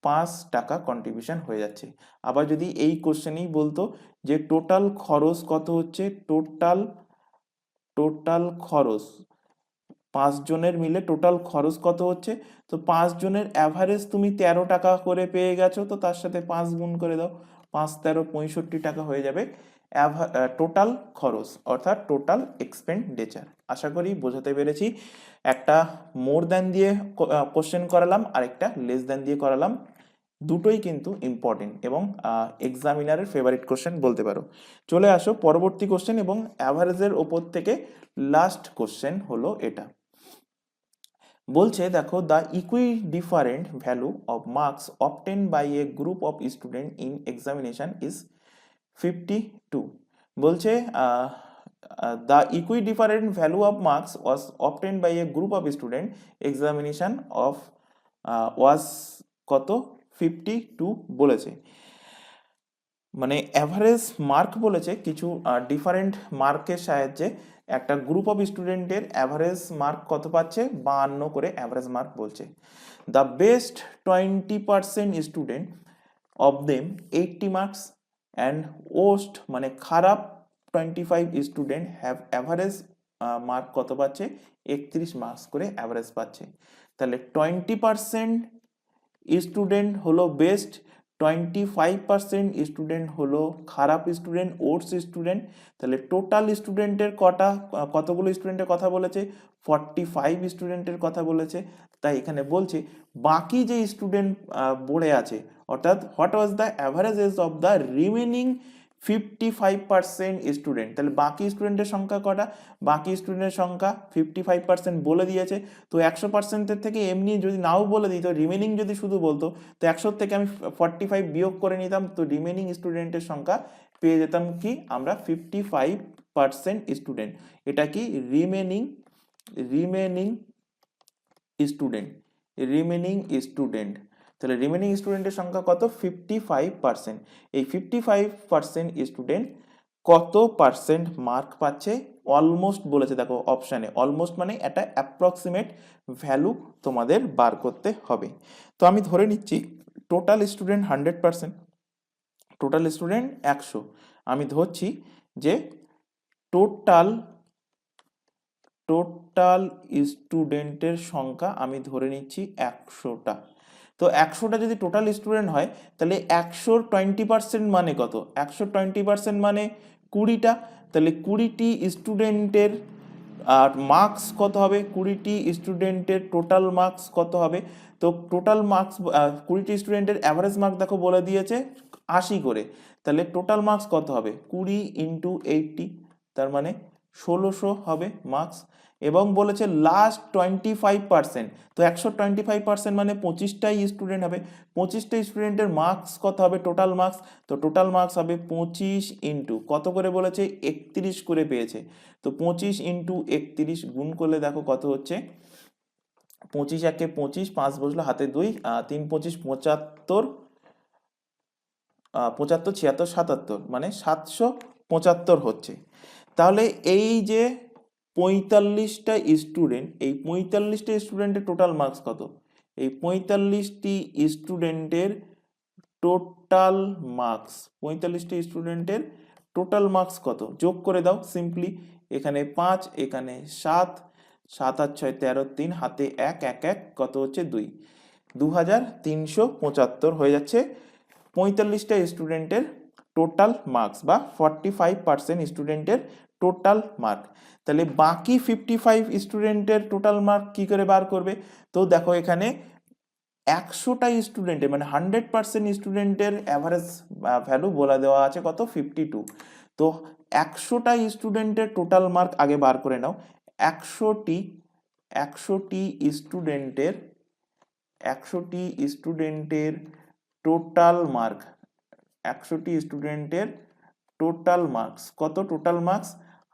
5 টাকা কন্ট্রিবিউশন হয়ে যাচ্ছে। আবার যদি এই কোশ্চেনেই বলতো যে টোটাল খরচ কত হচ্ছে, টোটাল খরচ 5 জনের মিলে টোটাল খরচ কত হচ্ছে, তো 5 জনের অ্যাভারেজ তুমি 13 টাকা করে পেয়ে গেছো, তো তার সাথে 5 গুণ করে দাও, 5 13 65 টাকা হয়ে যাবে টোটাল খরচ, অর্থাৎ টোটাল এক্সপেন্ডিচার। আশা করি বোঝাতে পেরেছি। একটা মোর দ্যান দিয়ে কোশ্চেন করালাম, আর একটা লেস দ্যান দিয়ে করালাম, দুটোই কিন্তু ইম্পর্টেন্ট এবং এক্সামিনারের ফেভারিট কোশ্চেন বলতে পারো। চলে আসো পরবর্তী কোশ্চেন, এবং অ্যাভারেজের ওপর থেকে লাস্ট কোশ্চেন হলো এটা। বলছে দেখো, the equi different value of marks obtain by a group of student in examination is 52। বলছে the equi different value of marks was obtain by a group of student examination of was কত, 52 বলেছে। মানে অ্যাভারেজ মার্ক বলেছে, কিছু ডিফারেন্ট মার্কের সাহায্যে একটা গ্রুপ অফ স্টুডেন্টের অ্যাভারেজ মার্ক কত পাচ্ছে, 52 করে অ্যাভারেজ মার্ক বলছে। The best 20% student of them 80 marks and worst মানে খারাপ 25 স্টুডেন্ট হ্যাভ অ্যাভারেজ মার্ক কত পাচ্ছে, 31 মার্কস করে অ্যাভারেজ পাচ্ছে। তাহলে 20% স্টুডেন্ট হলো বেস্ট, 25% স্টুডেন্ট হলো খারাপ স্টুডেন্ট, ওটস স্টুডেন্ট। তাহলে টোটাল স্টুডেন্টের কতগুলো স্টুডেন্টের কথা বলেছে, 45 স্টুডেন্টের কথা বলেছে। তাই এখানে বলছে বাকি যে স্টুডেন্ট পড়ে আছে, অর্থাৎ what was the average age of the remaining 55% student. তাহলে বাকি স্টুডেন্টের সংখ্যা কটা, বাকি স্টুডেন্টের সংখ্যা 55% বলে দিয়েছে। তো 100%-এর থেকে এমনি যদি নাও বলে দিত, রিমেনিং যদি শুধু বলতো, তো 100 থেকে আমি 45 বিয়োগ করে নিতাম, তো রিমেনিং স্টুডেন্টের সংখ্যা পেয়ে যেতাম কি আমরা, 55% স্টুডেন্ট। এটা কি রিমেনিং স্টুডেন্ট, স্টুডেন্ট। তাহলে রিমেনিং স্টুডেন্টের সংখ্যা কত, 55%। এই 55% স্টুডেন্ট কত পার্সেন্ট মার্ক পাচ্ছে, অলমোস্ট বলেছে, দেখো অপশানে অলমোস্ট মানে একটা অ্যাপ্রক্সিমেট ভ্যালু তোমাদের বার করতে হবে। তো আমি ধরে নিচ্ছি টোটাল স্টুডেন্ট 100%, টোটাল স্টুডেন্ট 100। আমি ধরছি যে টোটাল স্টুডেন্টের সংখ্যা আমি ধরে নিচ্ছি 100টা। তো 100টা যদি টোটাল স্টুডেন্ট হয়, তাহলে 100-র 20% মানে কত, 100-র 20% মানে 20টা। তাহলে 20টি স্টুডেন্টের আর মার্কস কত হবে, 20টি স্টুডেন্টের টোটাল মার্কস কত হবে। তো টোটাল মার্কস 20টি স্টুডেন্টের অ্যাভারেজ মার্ক দেখো বলে দিয়েছে 80 করে। তাহলে টোটাল মার্কস কত হবে, 20 × 80, তার মানে 1600 হবে মার্কস। এবং বলেছে লাস্ট 25%, তো 125% মানে 25টাই স্টুডেন্ট হবে, 25টা স্টুডেন্টের মার্কস কত হবে, টোটাল মার্কস। তো টোটাল মার্কস হবে 25 ইন্টু কত করে বলেছে, 31 করে পেয়েছে। তো 25 × 31 গুণ করলে দেখো কত হচ্ছে, 25 একে 25, 5 বসলো হাতে 2, 3 25 75, 75 76 77, মানে 775 হচ্ছে। তাহলে এই যে 45টা স্টুডেন্ট, এই 45টা স্টুডেন্টের টোটাল মার্কস কত, এই 45টি স্টুডেন্টের টোটাল মার্কস, 45টি স্টুডেন্টের টোটাল মার্কস কত, যোগ করে দাও সিম্পলি। এখানে 5, এখানে 7, 7 আর 6 13, 3 হাতে 1 1 1 কত হচ্ছে 2, 2375 হয়ে যাচ্ছে 45টা স্টুডেন্টের টোটাল মার্কস বা 45% স্টুডেন্টের টোটাল মার্ক। তাহলে বাকি 55 স্টুডেন্টের টোটাল মার্ক কি করে বার করবে? তো দেখো এখানে 100টা স্টুডেন্টের মানে 100% স্টুডেন্টের অ্যাভারেজ ভ্যালু বলে দেওয়া আছে কত, 52। তো 100টা স্টুডেন্টের টোটাল মার্ক আগে বার করে নাও। 100টি স্টুডেন্টের 100টি স্টুডেন্টের টোটাল মার্ক, 100টি স্টুডেন্টের টোটাল মার্কস কত? টোটাল মার্কস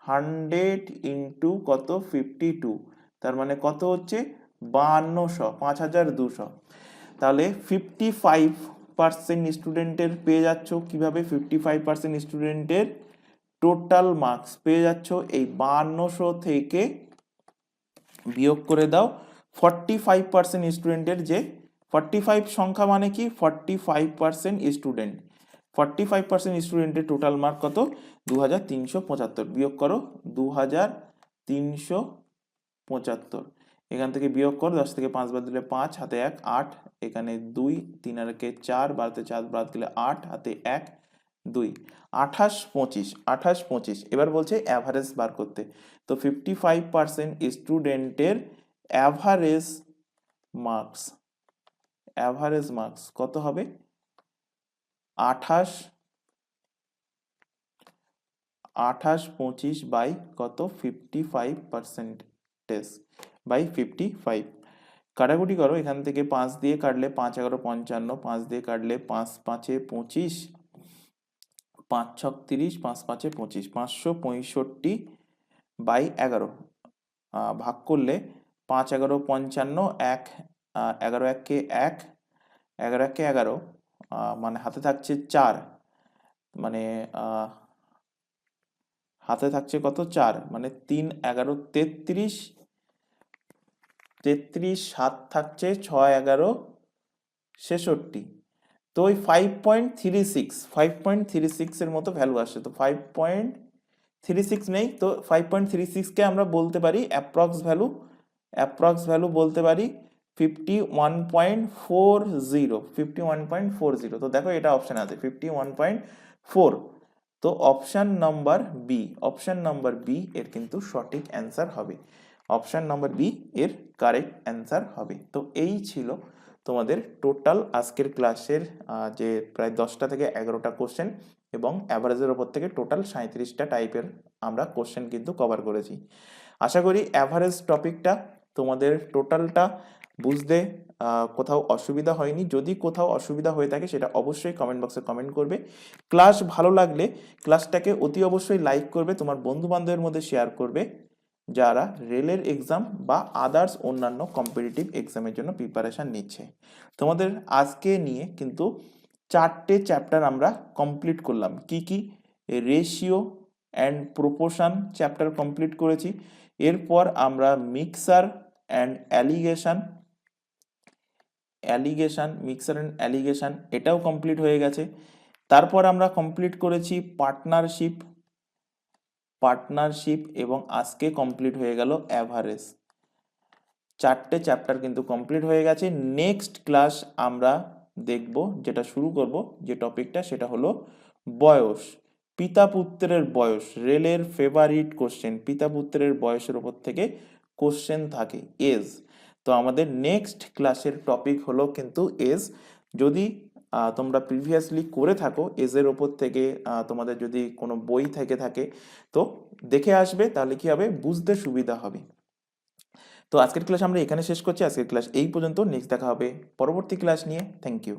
100 ইন্টু কত, 52, তার মানে কত হচ্ছে 5200, 5200। তাহলে 55% স্টুডেন্টের পেয়ে যাচ্ছ কিভাবে? 55% স্টুডেন্টের টোটাল মার্কস পেয়ে যাচ্ছ এই 5200 থেকে বিয়োগ করে দাও 45% স্টুডেন্টের, যে 45 সংখ্যা মানে কি 45% স্টুডেন্ট, 45% স্টুডেন্টের টোটাল মার্ক কত? 2375। বিয়োগ করো 2375, এখান থেকে বিয়োগ করো 10 থেকে 5 বাদ দিলে 5, হাতে 1, 8, এখানে 2, 3 আর 4, বাড়তে 4 বাদ দিলে 8, হাতে 1, 2, 28, 25, 28, 25। এবার বলছে অ্যাভারেজ বার করতে। তো 55% স্টুডেন্টের অ্যাভারেজ মার্কস কত হবে? 28, 25 বাই কত, 55% বাই 55। কাটাকুটি করো, এখান থেকে 5 দিয়ে কাটলে 5 11 55, 5 দিয়ে কাটলে 5 5 25, 5 6 30, 5 5 25, 565 বাই 11 ভাগ করলে 5 11 55, 1 11 1 কে 1, 11 1 কে 11, মানে হাতে থাকছে 4, মানে হাতে থাকছে কত, 4, মানে 3 11 33, 7 থাকছে 6 11 66। তো ওই 5.36 এর মতো ভ্যালু আসছে। তো 5.36 নেই, তো 5.36 কে আমরা বলতে পারি অ্যাপ্রক্স ভ্যালু বলতে পারি 51.40। তো দেখো এটা অপশন আছে 51.4। তো অপশন নাম্বার বি এর কিন্তু সঠিক অ্যান্সার হবে, অপশন নাম্বার বি এর কারেক্ট অ্যান্সার হবে। তো এই ছিল তোমাদের টোটাল আজকের ক্লাসের যে প্রায় 10টা থেকে 11টা কোশ্চেন এবং অ্যাভারেজের ওপর থেকে টোটাল 37টা টাইপের আমরা কোশ্চেন কিন্তু কভার করেছি। আশা করি অ্যাভারেজ টপিকটা তোমাদের টোটালটা বুঝতে কোথাও অসুবিধা হয়নি। যদি কোথাও অসুবিধা হয়ে থাকে সেটা অবশ্যই কমেন্ট বক্সে কমেন্ট করবে। ক্লাস ভালো লাগলে ক্লাসটাকে অতি অবশ্যই লাইক করবে, তোমার বন্ধু বান্ধবের মধ্যে শেয়ার করবে যারা রেলের এক্সাম বা আদার্স অন্যান্য কম্পিটিটিভ এক্সামের জন্য প্রিপারেশন নিচ্ছে। তোমাদের আজকে নিয়ে কিন্তু 4টে চ্যাপ্টার আমরা কমপ্লিট করলাম। কি? Ratio and proportion chapter complete করেছি। এরপর আমরা মিক্সার অ্যান্ড অ্যালিগেশন এটাও কমপ্লিট হয়ে গেছে। তারপর আমরা কমপ্লিট করেছি পার্টনারশিপ এবং আজকে কমপ্লিট হয়ে গেল অ্যাভারেজ। 4টে চ্যাপ্টার কিন্তু কমপ্লিট হয়ে গেছে। নেক্সট ক্লাস আমরা দেখব, যেটা শুরু করব যে টপিকটা, সেটা হলো বয়স, পিতা পুত্রের বয়স, রেলের ফেভারিট কোশ্চেন, পিতা পুত্রের বয়সের উপর থেকে কোশ্চেন থাকে, এজ। তো আমাদের নেক্সট ক্লাসের টপিক হলো কিন্তু এজ। যদি তোমরা প্রিভিয়াসলি করে থাকো এজের ওপর থেকে, তোমাদের যদি কোনো বই থেকে থাকে তো দেখে আসবে, তাহলে কি হবে, বুঝতে সুবিধা হবে। তো আজকের ক্লাস আমরা এখানে শেষ করছি। আজকের ক্লাস এই পর্যন্ত। নেক্সট দেখা হবে পরবর্তী ক্লাস নিয়ে। Thank you.